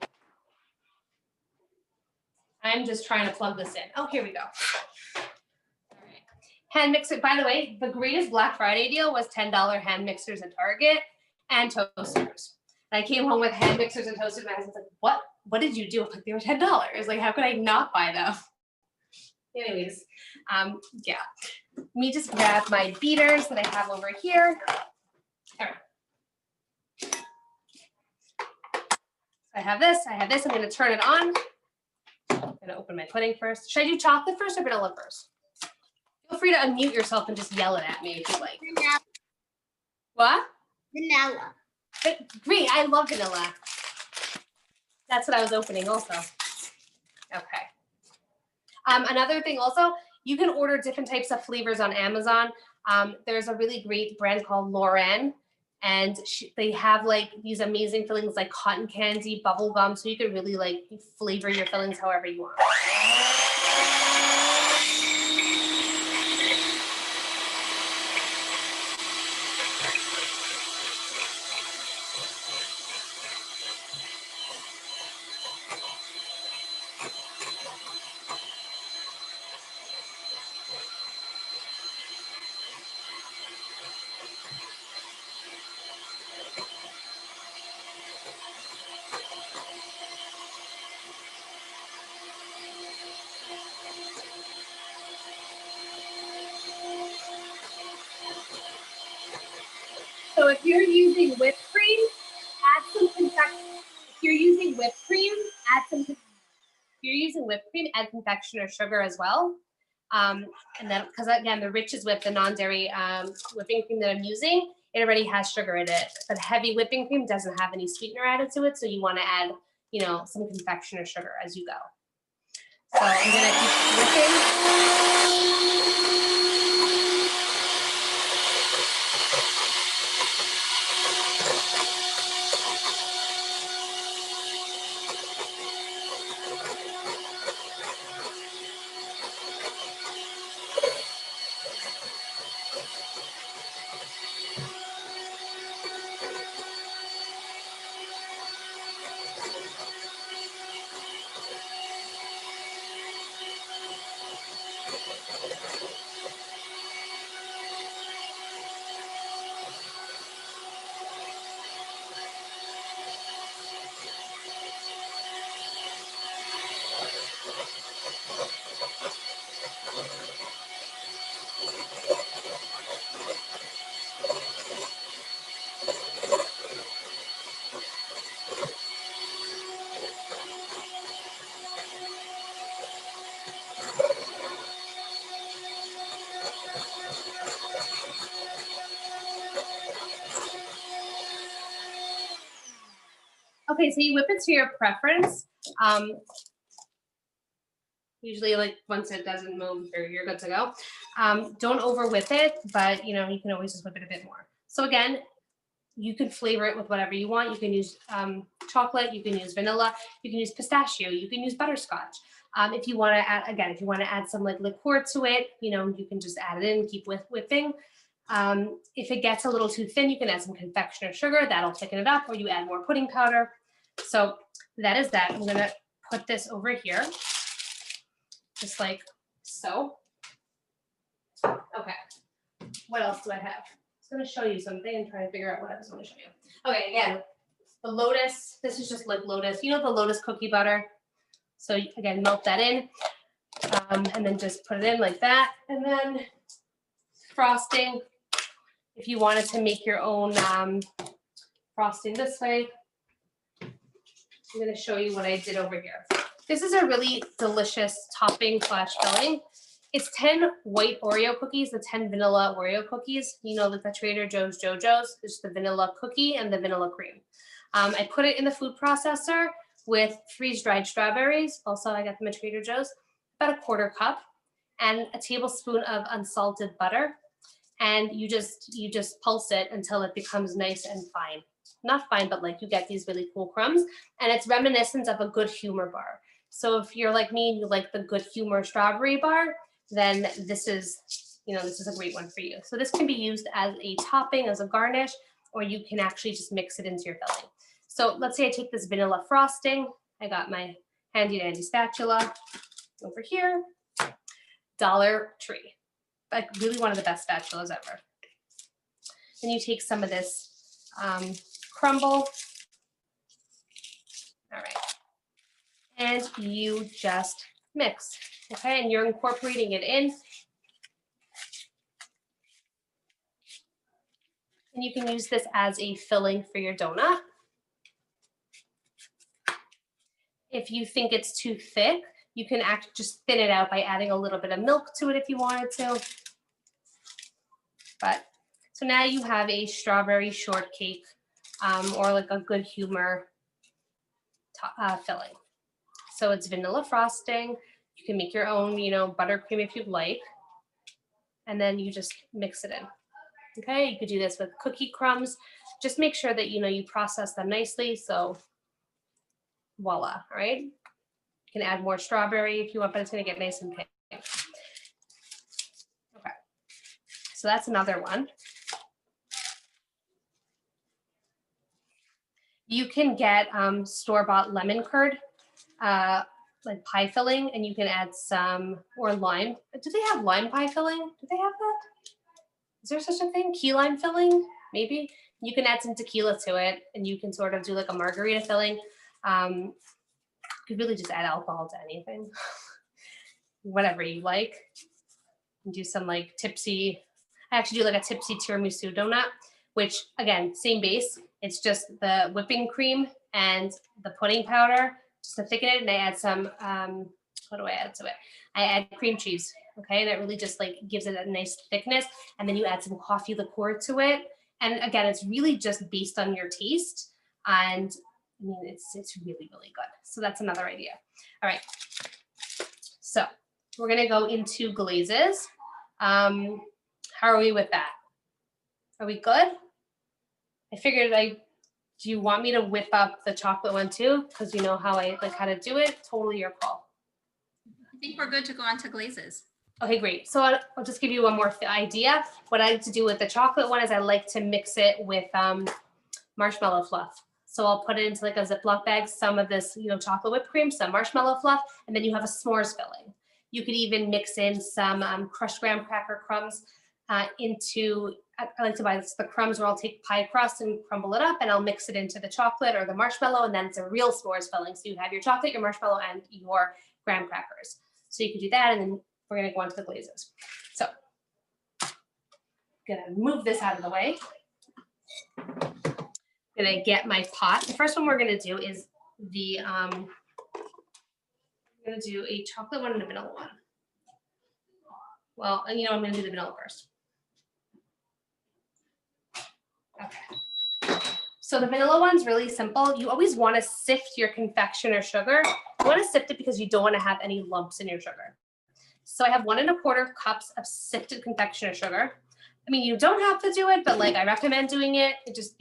I'm just trying to plug this in. Oh, here we go. All right. Hand mixer, by the way, the greatest Black Friday deal was $10 hand mixers at Target and toasters. And I came home with hand mixers and toasters, and my husband's like, what did you do? Like, they were $10. Like, how could I not buy them? Anyways, yeah. Let me just grab my beaters that I have over here. All right. I have this, I'm gonna turn it on. I'm gonna open my pudding first. Should I do chocolate first or vanilla first? Feel free to unmute yourself and just yell it at me if you like. Vanilla. What? Vanilla. Great, I love vanilla. That's what I was opening also. Okay. Another thing also, you can order different types of flavors on Amazon. There's a really great brand called Lauren, and they have like these amazing fillings like cotton candy, bubble gum, so you can really like flavor your fillings however you want. if you're using whipped cream, add some add confectioner sugar as well. And then, because again, the Rich's Whip, the non-dairy whipping cream that I'm using, it already has sugar in it. But heavy whipping cream doesn't have any sweetener added to it, so you want to add, you know, some confectioner sugar as you go. So I'm gonna keep whipping. Okay, so you whip it to your preference. Usually, like once it doesn't move, you're good to go. Don't over whip it, but you know you can always just whip it a bit more. So again, you can flavor it with whatever you want. You can use chocolate, you can use vanilla, you can use pistachio, you can use butterscotch. If you want to add, again, if you want to add some like liqueur to it, you know, you can just add it in and keep whipping. If it gets a little too thin, you can add some confectioner sugar, that'll thicken it up, or you add more pudding powder. So that is that. I'm gonna put this over here, just like so. Okay, what else do I have? I was gonna show you something and try to figure out what I was gonna show you. Okay, again, the Lotus, this is just like Lotus, you know the Lotus cookie butter? So again, melt that in, and then just put it in like that. And then frosting, if you wanted to make your own frosting this way, I'm gonna show you what I did over here. This is a really delicious topping / filling. It's 10 white Oreo cookies, the 10 vanilla Oreo cookies. You know, like the Trader Joe's JoJo's, it's the vanilla cookie and the vanilla cream. I put it in the food processor with freeze-dried strawberries. Also, I got them at Trader Joe's, about a 1/4 cup, and a tablespoon of unsalted butter. And you just pulse it until it becomes nice and fine. Not fine, but like you get these really cool crumbs, and it's reminiscent of a Good Humor bar. So if you're like me and you like the Good Humor strawberry bar, then this is a great one for you. So this can be used as a topping, as a garnish, or you can actually just mix it into your filling. So let's say I take this vanilla frosting. I got my handy dandy spatula over here. Dollar Tree, like really one of the best spatulas ever. Then you take some of this crumble. All right. And you just mix, okay? And you're incorporating it in. And you can use this as a filling for your donut. If you think it's too thick, you can just thin it out by adding a little bit of milk to it if you wanted to. But so now you have a strawberry shortcake or like a Good Humor filling. So it's vanilla frosting. You can make your own, buttercream if you'd like. And then you just mix it in. Okay, you could do this with cookie crumbs. Just make sure that, you process them nicely. So voila, all right? You can add more strawberry if you want, but it's gonna get nice and pink. Okay, so that's another one. You can get store-bought lemon curd, like pie filling, and you can add some, or lime. Do they have lime pie filling? Do they have that? Is there such a thing? Key lime filling? Maybe. You can add some tequila to it, and you can sort of do like a margarita filling. You could really just add alcohol to anything, whatever you like. Do some like tipsy. I actually do like a tipsy tiramisu donut. which again, same base. It's just the whipping cream and the pudding powder just to thicken it. And I add some, what do I add to it? I add cream cheese. Okay. And it really just like gives it a nice thickness. And then you add some coffee liqueur to it. And again, it's really just based on your taste. And I mean, it's really, really good. So that's another idea. All right. So we're going to go into glazes. How are we with that? Are we good? I figured do you want me to whip up the chocolate one too? Because you know how I like how to do it. Totally your call. I think we're good to go on to glazes. Okay, great. So I'll just give you one more idea. What I like to do with the chocolate one is I like to mix it with marshmallow fluff. So I'll put it into like a Ziploc bag, some of this, chocolate whipped cream, some marshmallow fluff, and then you have a s'mores filling. You could even mix in some crushed graham cracker crumbs into, I like to buy the crumbs where I'll take pie crust and crumble it up and I'll mix it into the chocolate or the marshmallow, and then it's a real s'mores filling. So you have your chocolate, your marshmallow, and your graham crackers. So you can do that, and then we're gonna go on to the glazes. So I'm gonna move this out of the way. Gonna get my pot. The first one we're gonna do is the I'm gonna do a chocolate one and a vanilla one. Well, I'm gonna do the vanilla first. Okay. So the vanilla one's really simple. You always want to sift your confectioner sugar. You want to sift it because you don't want to have any lumps in your sugar. So I have 1 1/4 cups of sifted confectioner sugar. I mean, you don't have to do it, but like I recommend doing it. It just,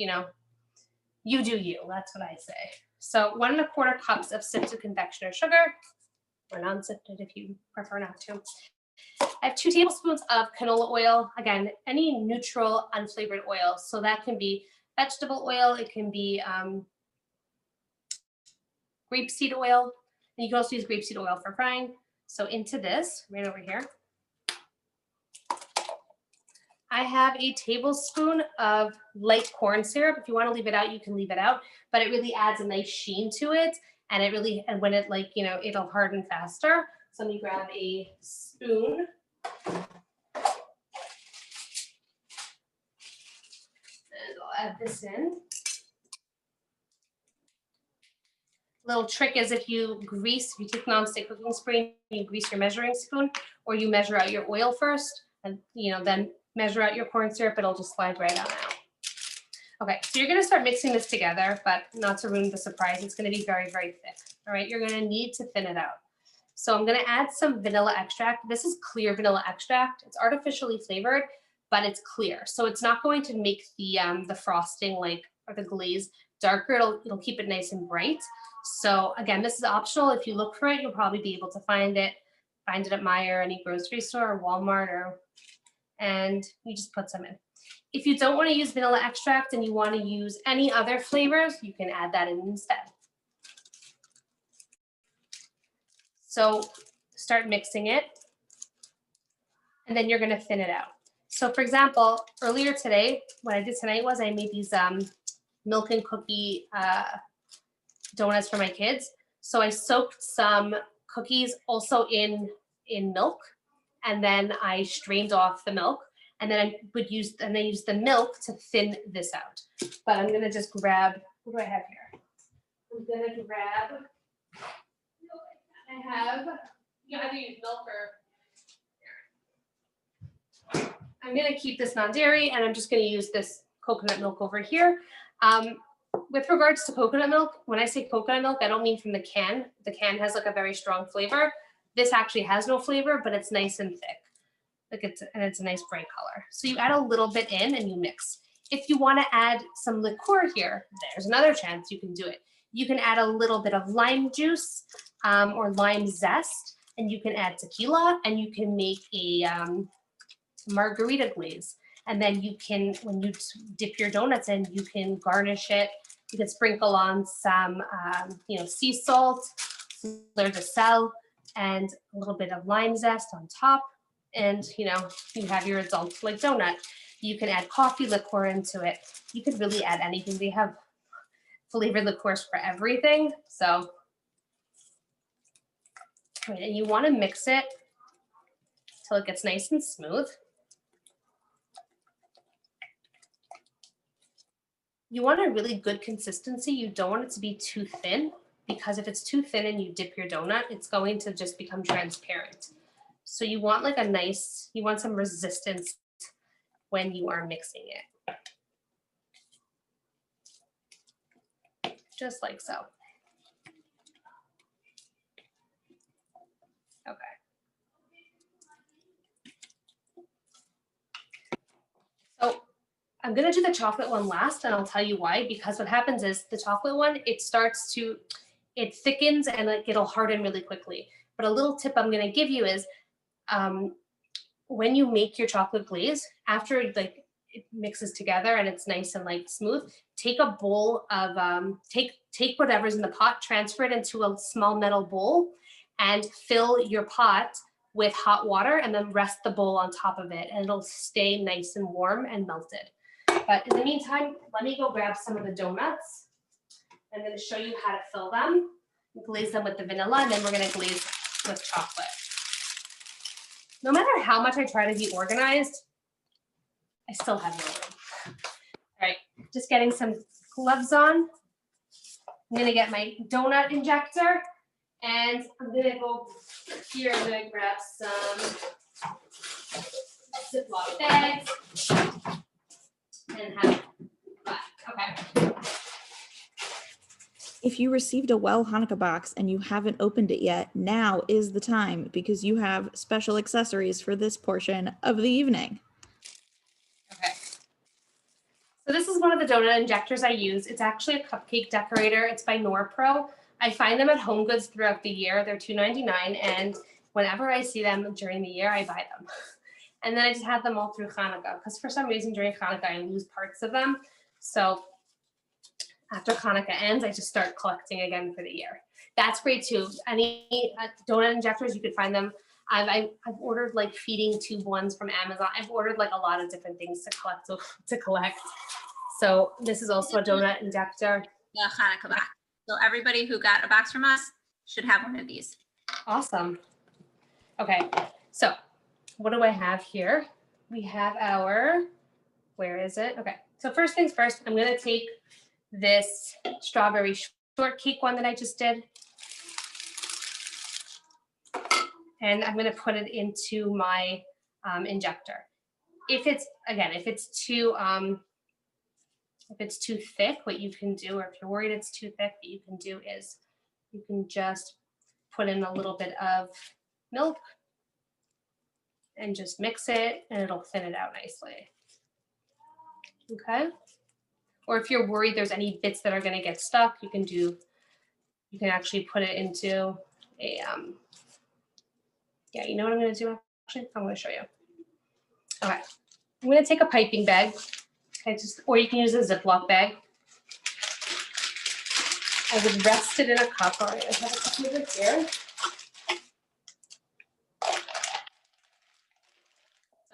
you do you. That's what I say. So 1 1/4 cups of sifted confectioner sugar, or non-sifted if you prefer not to. I have 2 tablespoons of canola oil. Again, any neutral, unflavored oil. So that can be vegetable oil. It can be grapeseed oil. And you can also use grapeseed oil for frying. So into this, right over here, I have a tablespoon of light corn syrup. If you want to leave it out, you can leave it out, but it really adds a nice sheen to it. And and when it it'll harden faster. So let me grab a spoon. And I'll add this in. Little trick is if you take nonstick cooking spray, you grease your measuring spoon, or you measure out your oil first, and then measure out your corn syrup, it'll just slide right on out. Okay, so you're gonna start mixing this together, but not to ruin the surprise, it's gonna be very, very thick. All right, you're gonna need to thin it out. So I'm gonna add some vanilla extract. This is clear vanilla extract. It's artificially flavored, but it's clear. So it's not going to make the frosting or the glaze darker. It'll keep it nice and bright. So again, this is optional. If you look for it, you'll probably be able to find it at Meijer, any grocery store, or Walmart, and you just put some in. If you don't want to use vanilla extract and you want to use any other flavors, you can add that in instead. So start mixing it, and then you're going to thin it out. So for example, earlier today, what I did tonight was I made these milk and cookie donuts for my kids. So I soaked some cookies also in milk, and then I strained off the milk, and then I use the milk to thin this out. But I'm gonna just grab, what do I have here? I'm gonna grab, I have, you either use milk or, I'm gonna keep this non-dairy, and I'm just gonna use this coconut milk over here. With regards to coconut milk, when I say coconut milk, I don't mean from the can. The can has like a very strong flavor. This actually has no flavor, but it's nice and thick. It's a nice bright color. So you add a little bit in and you mix. If you want to add some liqueur here, there's another chance you can do it. You can add a little bit of lime juice or lime zest, and you can add tequila, and you can make a margarita glaze. And then you can, when you dip your donuts in, you can garnish it. You can sprinkle on some, sea salt, fleur de sel, and a little bit of lime zest on top. And, you have your adult like donut. You can add coffee liqueur into it. You could really add anything. They have flavored liqueurs for everything. So, and you want to mix it till it gets nice and smooth. you want a really good consistency. You don't want it to be too thin, because if it's too thin and you dip your donut, it's going to just become transparent. So you want like a nice, you want some resistance when you are mixing it. Just like so. Okay. So I'm gonna do the chocolate one last, and I'll tell you why. Because what happens is the chocolate one, it thickens and like it'll harden really quickly. But a little tip I'm gonna give you is, when you make your chocolate glaze, after like it mixes together and it's nice and like smooth, take a bowl of take whatever's in the pot, transfer it into a small metal bowl, and fill your pot with hot water, and then rest the bowl on top of it, and it'll stay nice and warm and melted. But in the meantime, let me go grab some of the donuts. I'm going to show you how to fill them, glaze them with the vanilla, and then we're going to glaze with chocolate. No matter how much I try to be organized, I still have no room. All right, just getting some gloves on. I'm going to get my donut injector, and I'm going to go here. I'm going to grab some Ziploc bags and have fun. Okay. If you received a Well Hanukkah box and you haven't opened it yet, now is the time, because you have special accessories for this portion of the evening. Okay. So this is one of the donut injectors I use. It's actually a cupcake decorator. It's by Norpro. I find them at Home Goods throughout the year. They're $2.99, and whenever I see them during the year, I buy them. And then I just have them all through Hanukkah, because for some reason during Hanukkah I lose parts of them. So after Hanukkah ends, I just start collecting again for the year. That's great too. Any donut injectors, you could find them. I've ordered like feeding tube ones from Amazon. I've ordered like a lot of different things to collect. So this is also a donut injector. The Hanukkah box. So everybody who got a box from us should have one of these. Awesome. Okay, so what do I have here? We have our, where is it? Okay, so first things first, I'm gonna take this strawberry shortcake one that I just did, and I'm gonna put it into my injector. If it's too thick, what you can do, or if you're worried it's too thick, what you can do is you can just put in a little bit of milk and just mix it, and it'll thin it out nicely. Okay. Or if you're worried there's any bits that are going to get stuck, you can actually put it into a, yeah, you know what I'm going to do? Actually, I'm going to show you. Okay. I'm going to take a piping bag. Okay, or you can use a Ziploc bag. I would rest it in a cup. All right, I have a cup of it here.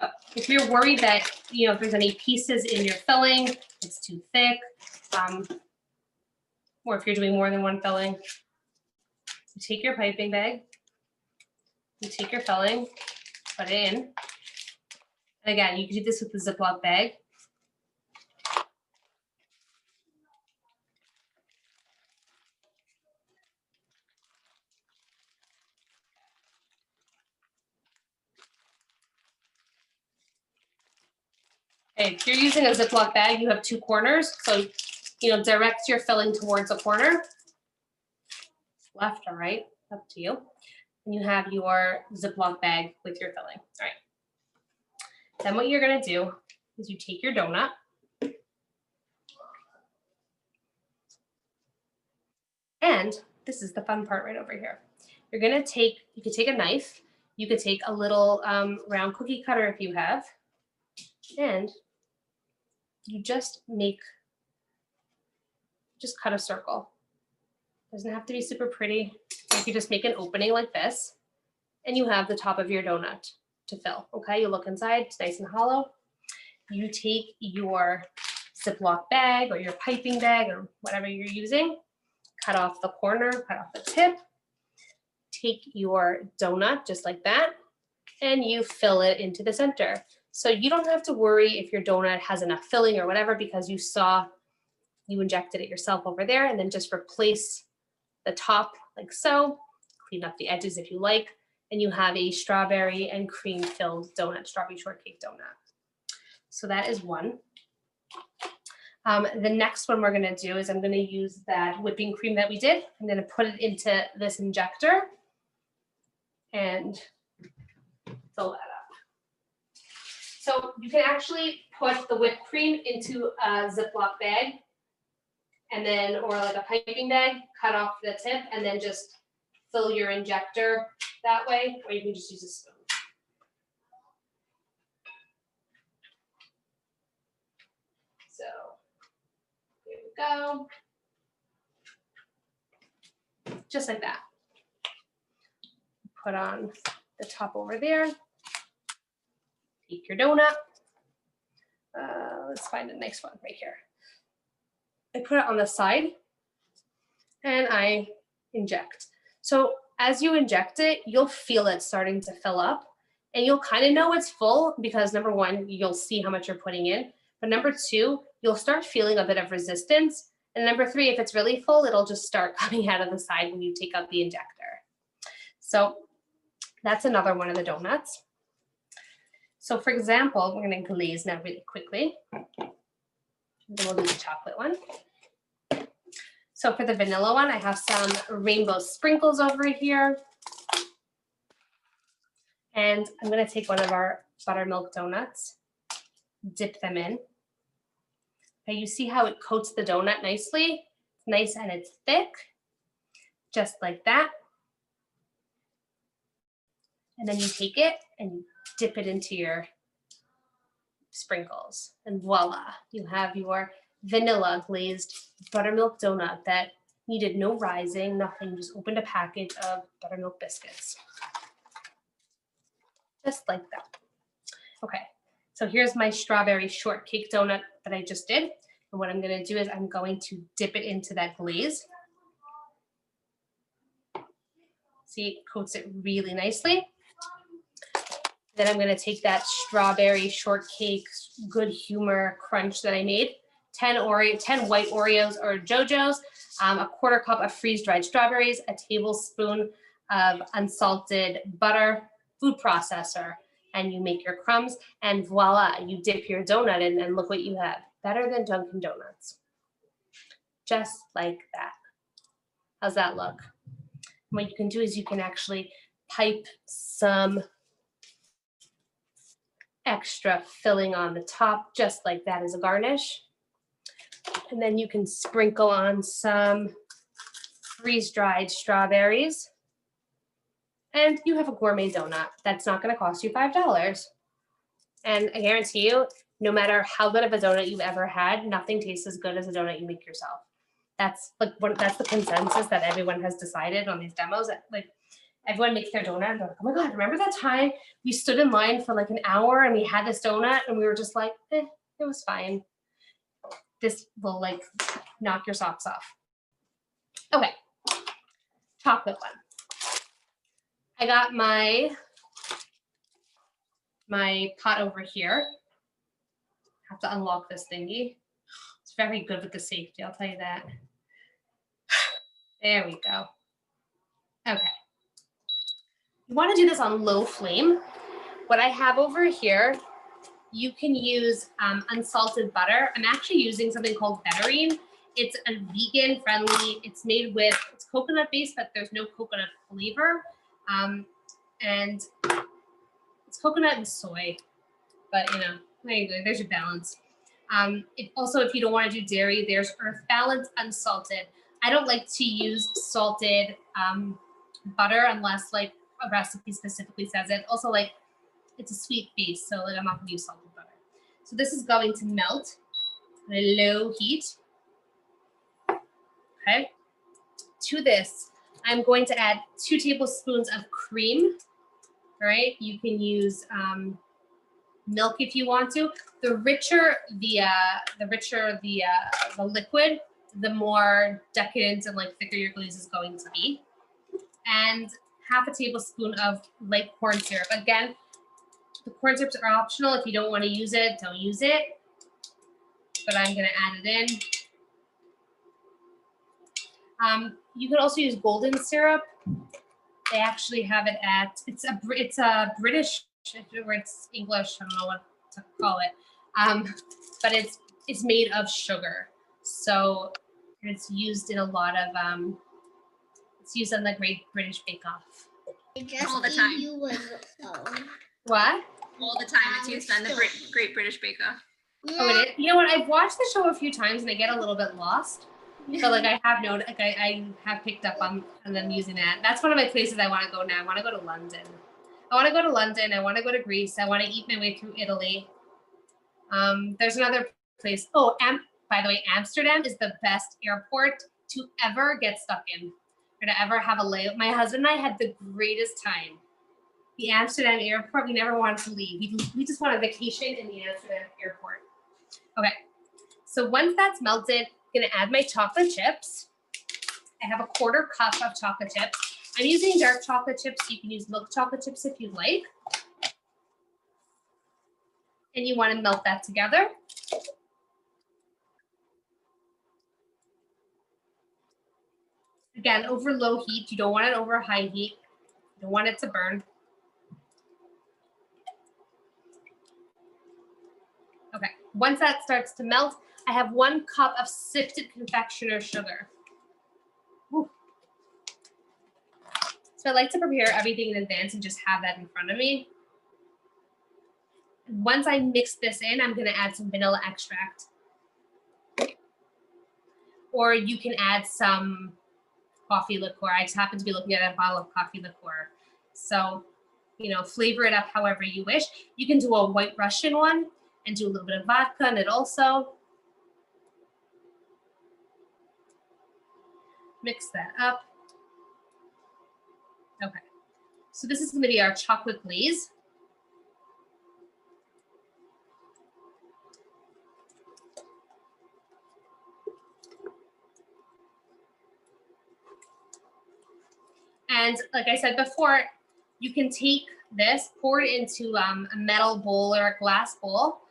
So if you're worried that, if there's any pieces in your filling, it's too thick, or if you're doing more than one filling, you take your piping bag, you take your filling, put it in. And again, you can do this with the Ziploc bag. Okay, if you're using a Ziploc bag, you have two corners. So, direct your filling towards a corner, left or right, up to you. And you have your Ziploc bag with your filling. All right. Then what you're gonna do is you take your donut, and this is the fun part right over here. You could take a knife, you could take a little round cookie cutter if you have, and you just cut a circle. Doesn't have to be super pretty. You can just make an opening like this, and you have the top of your donut to fill. Okay, you look inside, it's nice and hollow. You take your Ziploc bag or your piping bag or whatever you're using, cut off the corner, cut off the tip, take your donut just like that, and you fill it into the center. So you don't have to worry if your donut has enough filling or whatever, because you saw You injected it yourself over there, and then just replace the top like so. Clean up the edges if you like, and you have a strawberry and cream filled donut, strawberry shortcake donut. So that is one. The next one we're gonna do is I'm gonna use that whipping cream that we did. I'm gonna put it into this injector and fill that up. So you can actually put the whipped cream into a Ziploc bag and then, or like a piping bag, cut off the tip and then just fill your injector that way, or you can just use a spoon. So here we go. Just like that. Put on the top over there. Take your donut. Let's find a nice one right here. I put it on the side and I inject. So as you inject it, you'll feel it starting to fill up and you'll kind of know it's full because number one, you'll see how much you're putting in. But number two, you'll start feeling a bit of resistance. And number three, if it's really full, it'll just start coming out of the side when you take out the injector. So that's another one of the donuts. So for example, we're going to glaze now really quickly. Then we'll do the chocolate one. So for the vanilla one, I have some rainbow sprinkles over here. And I'm going to take one of our buttermilk donuts, dip them in. Okay, you see how it coats the donut nicely? It's nice and it's thick, just like that. And then you take it and you dip it into your sprinkles. And voila, you have your vanilla glazed buttermilk donut that needed no rising, nothing, just opened a package of buttermilk biscuits. Just like that. Okay, so here's my strawberry shortcake donut that I just did. And what I'm gonna do is I'm going to dip it into that glaze. See, it coats it really nicely. Then I'm gonna take that strawberry shortcake good humor crunch that I made, 10 white Oreos or JoJo's, a quarter cup of freeze-dried strawberries, a tablespoon of unsalted butter, food processor, and you make your crumbs, and voila, you dip your donut in and look what you have. Better than Dunkin' Donuts. Just like that. How's that look? What you can do is you can actually pipe some extra filling on the top, just like that as a garnish. And then you can sprinkle on some freeze-dried strawberries. And you have a gourmet donut that's not going to cost you $5. And I guarantee you, no matter how good of a donut you've ever had, nothing tastes as good as a donut you make yourself. That's like that's the consensus that everyone has decided on these demos. Like everyone makes their donut and they're like, oh my God, remember that time we stood in line for like an hour and we had this donut and we were just like, it was fine. This will like knock your socks off. Okay, chocolate one. I got my pot over here. Have to unlock this thingy. It's very good with the safety, I'll tell you that. There we go. Okay. You want to do this on low flame. What I have over here, you can use unsalted butter. I'm actually using something called Betterine. It's a vegan friendly. It's made with, it's coconut based, but there's no coconut flavor. And it's coconut and soy, but you know, there you go, there's your balance. Also, if you don't want to do dairy, there's Earth Balance unsalted. I don't like to use salted butter unless like a recipe specifically says it. Also, like it's a sweet base, so like I'm not going to use salted butter. So this is going to melt at a low heat. Okay. To this, I'm going to add 2 tablespoons of cream. All right, you can use milk if you want to. The richer the liquid, the more decadent and like thicker your glaze is going to be. And half a tablespoon of light corn syrup. Again, the corn syrups are optional. If you don't want to use it, don't use it. But I'm gonna add it in. You can also use golden syrup. They actually have it at, it's a British, or it's English, I don't know what to call it. But it's made of sugar. So it's used in a lot of, it's used on the Great British Bake Off. All the time. What? All the time. It's used on the Great British Bake Off. Oh, it is? You know what? I've watched the show a few times and I get a little bit lost. But like I have noticed, like I have picked up on them using that. That's one of my places I want to go now. I want to go to London. I want to go to London. I want to go to Greece. I want to eat my way through Italy. There's another place. Oh, by the way, Amsterdam is the best airport to ever get stuck in or to ever have a layover. My husband and I had the greatest time. The Amsterdam airport, we never wanted to leave. We just wanted a vacation in the Amsterdam airport. Okay, so once that's melted, I'm gonna add my chocolate chips. I have a 1/4 cup of chocolate chips. I'm using dark chocolate chips. You can use milk chocolate chips if you'd like. And you want to melt that together. Again, over low heat. You don't want it over high heat. You don't want it to burn. Okay, once that starts to melt, I have 1 cup of sifted confectioner sugar. Woo. So I like to prepare everything in advance and just have that in front of me. Once I mix this in, I'm gonna add some vanilla extract. Or you can add some coffee liqueur. I just happen to be looking at a bottle of coffee liqueur. So, you know, flavor it up however you wish. You can do a White Russian one and do a little bit of vodka in it also. Mix that up. Okay, so this is gonna be our chocolate glaze. And like I said before, you can take this, pour it into a metal bowl or a glass bowl,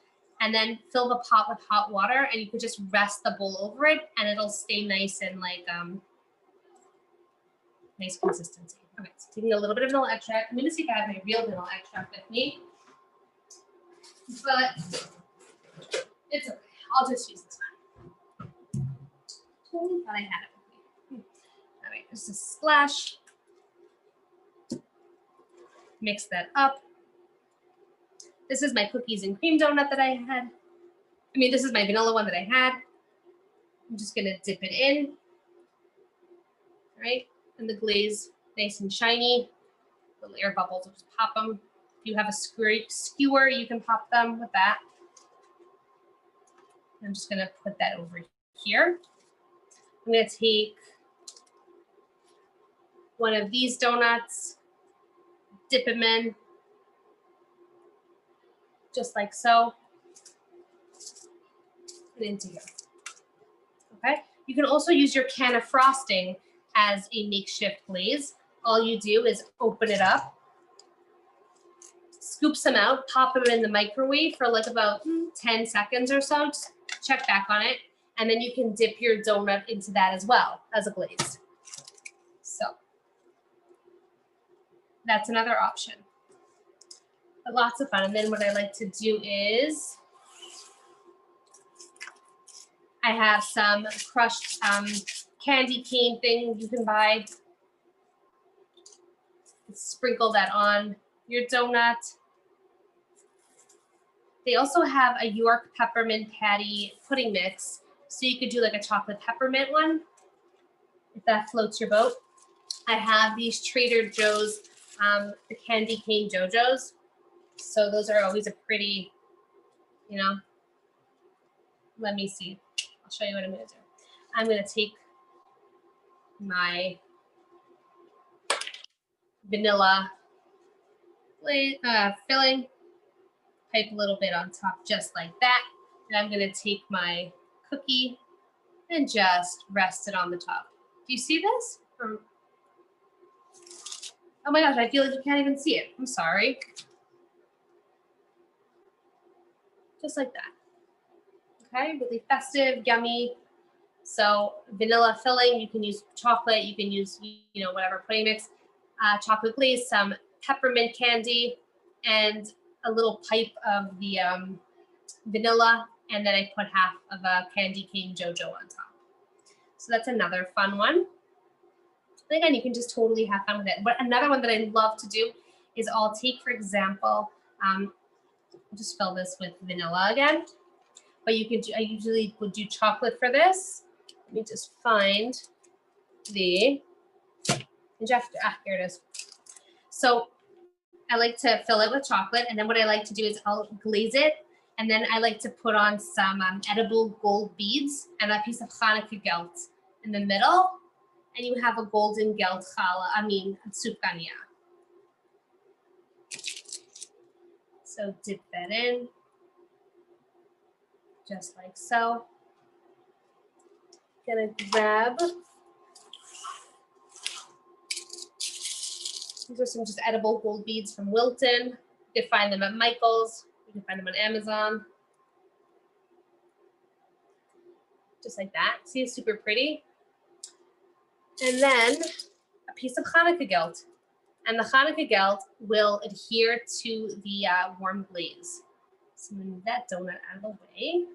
and then fill the pot with hot water, and you could just rest the bowl over it, and it'll stay nice and like nice consistency. Okay, so taking a little bit of vanilla extract. I'm gonna see if I have my real vanilla extract with me, but it's okay. I'll just use this one. Totally thought I had it with me. All right, just a splash. Mix that up. This is my cookies and cream donut that I had. I mean, this is my vanilla one that I had. I'm just gonna dip it in, all right? And the glaze nice and shiny. Little air bubbles, will just pop them. If you have a skewer, you can pop them with that. I'm just gonna put that over here. I'm gonna take one of these donuts, dip them in, just like so, and into here. Okay, you can also use your can of frosting as a makeshift glaze. All you do is open it up, scoop some out, pop them in the microwave for like about 10 seconds or so, just check back on it, and then you can dip your donut into that as well as a glaze. So that's another option. But lots of fun. And then what I like to do is I have some crushed candy cane thing you can buy. Sprinkle that on your donut. They also have a York peppermint patty pudding mix. So you could do like a chocolate peppermint one, if that floats your boat. I have these Trader Joe's, the candy cane JoJo's. So those are always a pretty, you know, let me see. I'll show you what I'm gonna do. I'm gonna take my vanilla filling, pipe a little bit on top just like that. And I'm gonna take my cookie and just rest it on the top. Do you see this? Oh my gosh, I feel like you can't even see it. I'm sorry. Just like that. Okay, really festive, yummy. So vanilla filling, you can use chocolate, you can use, you know, whatever pudding mix, chocolate glaze, some peppermint candy, and a little pipe of the vanilla, and then I put half of a candy cane JoJo on top. So that's another fun one. And again, you can just totally have fun with it. But another one that I love to do is I'll take, for example, I'll just fill this with vanilla again. But you can do, I usually would do chocolate for this. Let me just find the injector. Here it is. So I like to fill it with chocolate, and then what I like to do is I'll glaze it, and then I like to put on some edible gold beads and a piece of Hanukkah gelt in the middle, and you have a golden gelt challah, sufganiyot. So dip that in, just like so. Gonna grab, these are some just edible gold beads from Wilton. You can find them at Michael's. You can find them on Amazon. Just like that. See, it's super pretty. And then a piece of Hanukkah gelt. And the Hanukkah gelt will adhere to the warm glaze. So I'm gonna move that donut out of the way.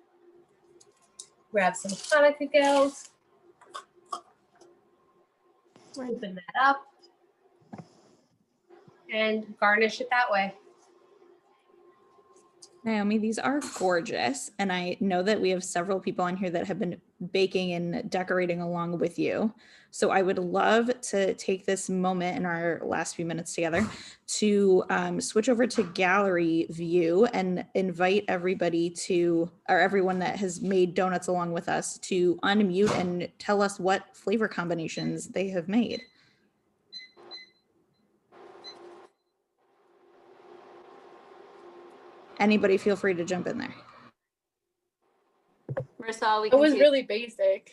Grab some Hanukkah gelt. Open that up. And garnish it that way. Naomi, these are gorgeous. And I know that we have several people on here that have been baking and decorating along with you. So I would love to take this moment in our last few minutes together to switch over to gallery view and invite everybody to, or everyone that has made donuts along with us, to unmute and tell us what flavor combinations they have made. Anybody feel free to jump in there. Marissa, we It can was see. really basic.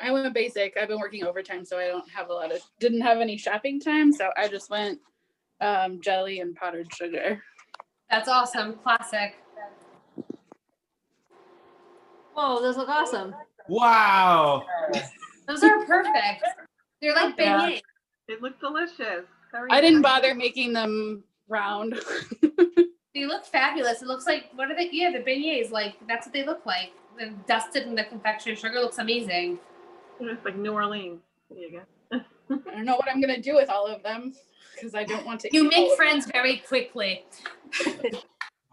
I went basic. I've been working overtime, so I didn't have any shopping time. So I just went jelly and powdered sugar. That's awesome. Classic. Whoa, those look awesome. Wow. Those are perfect. They're like Yeah. beignets. They look delicious. Very I didn't nice. bother making them round. They look fabulous. It looks like, what are they? Yeah, the beignets. Like, that's what they look like. They're dusted in the confectionery sugar. Looks amazing. It's like New Orleans. There you go. I don't know what I'm gonna do with all of them because I don't want to. You eat all make of friends very quickly.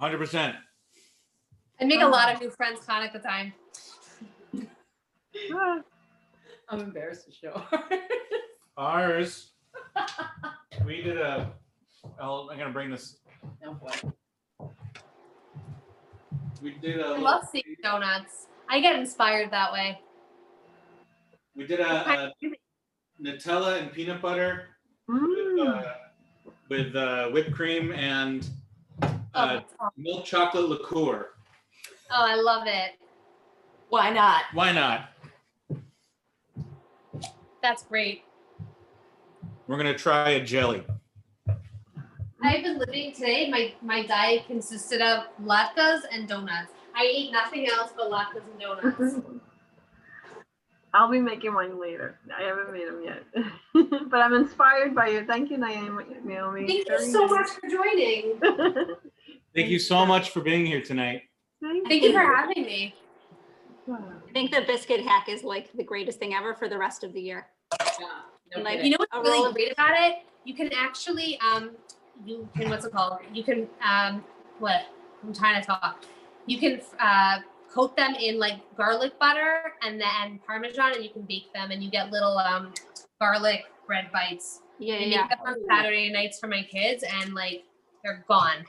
100%. And make a lot of new friends Hanukkah time. Ah, I'm embarrassed to show. Ours. We did I'm gonna bring this. We did I love seeing donuts. I get inspired that way. We did a Nutella and peanut butter with whipped cream and Oh, milk chocolate liqueur. I love it. Why not? Why not? That's great. We're gonna try a jelly. I've been living today. My diet consisted of latkes and donuts. I ate nothing else but latkes and donuts. I'll be making one later. I haven't made them yet, but I'm inspired by you. Thank you, Naomi. Thank you so much for joining. Thank you so much for being here tonight. Thank you for having me. I think the biscuit hack is like the greatest thing ever for the rest of the year. And like, You know what's a roll really of- great about it? You can actually, you can, what's it called? You can, what? I'm trying to talk. You can coat them in like garlic butter and then Parmesan, and you can bake them, and you get little garlic bread bites. Yeah, I yeah, make them on Saturday nights for my kids, and like they're gone.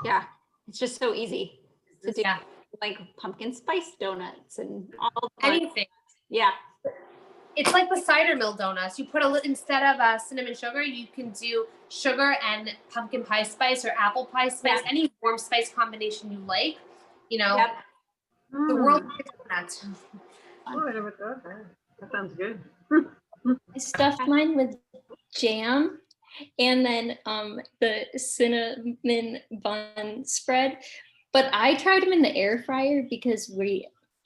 yeah. It's just so easy to do, Yeah, like pumpkin spice donuts and all. The anything. yeah, It's like the cider mill donuts. You put a little, instead of cinnamon sugar, you can do sugar and pumpkin pie spice or apple pie spice, Yeah. any warm spice combination you like. You know, yep. the world is donuts. Oh, I never thought that. That sounds good. I stuffed mine with jam and then the cinnamon bun spread. But I tried them in the air fryer because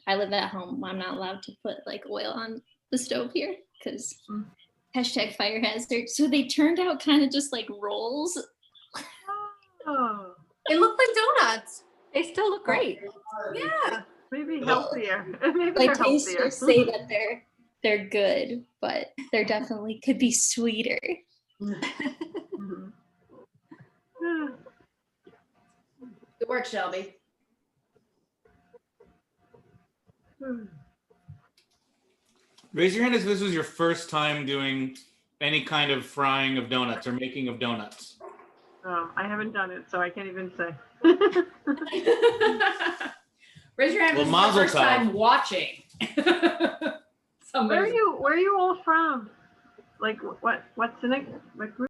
I live at home. I'm not allowed to put like oil on the stove here because hashtag fire hazard. So they turned out kind of just like rolls. Oh, They look like donuts. They still look great. Yeah. maybe healthier. Maybe My they're healthier. tasters say that they're good, but they're definitely could be sweeter. Mhm. Good work, Shelby. Raise your hand if this was your first time doing any kind of frying of donuts or making of donuts. I haven't done it, so I can't even say. Raise your hand Well, if this is mazel the first tov. time watching. Where are Somebody. you all from? Like what's the next? What group?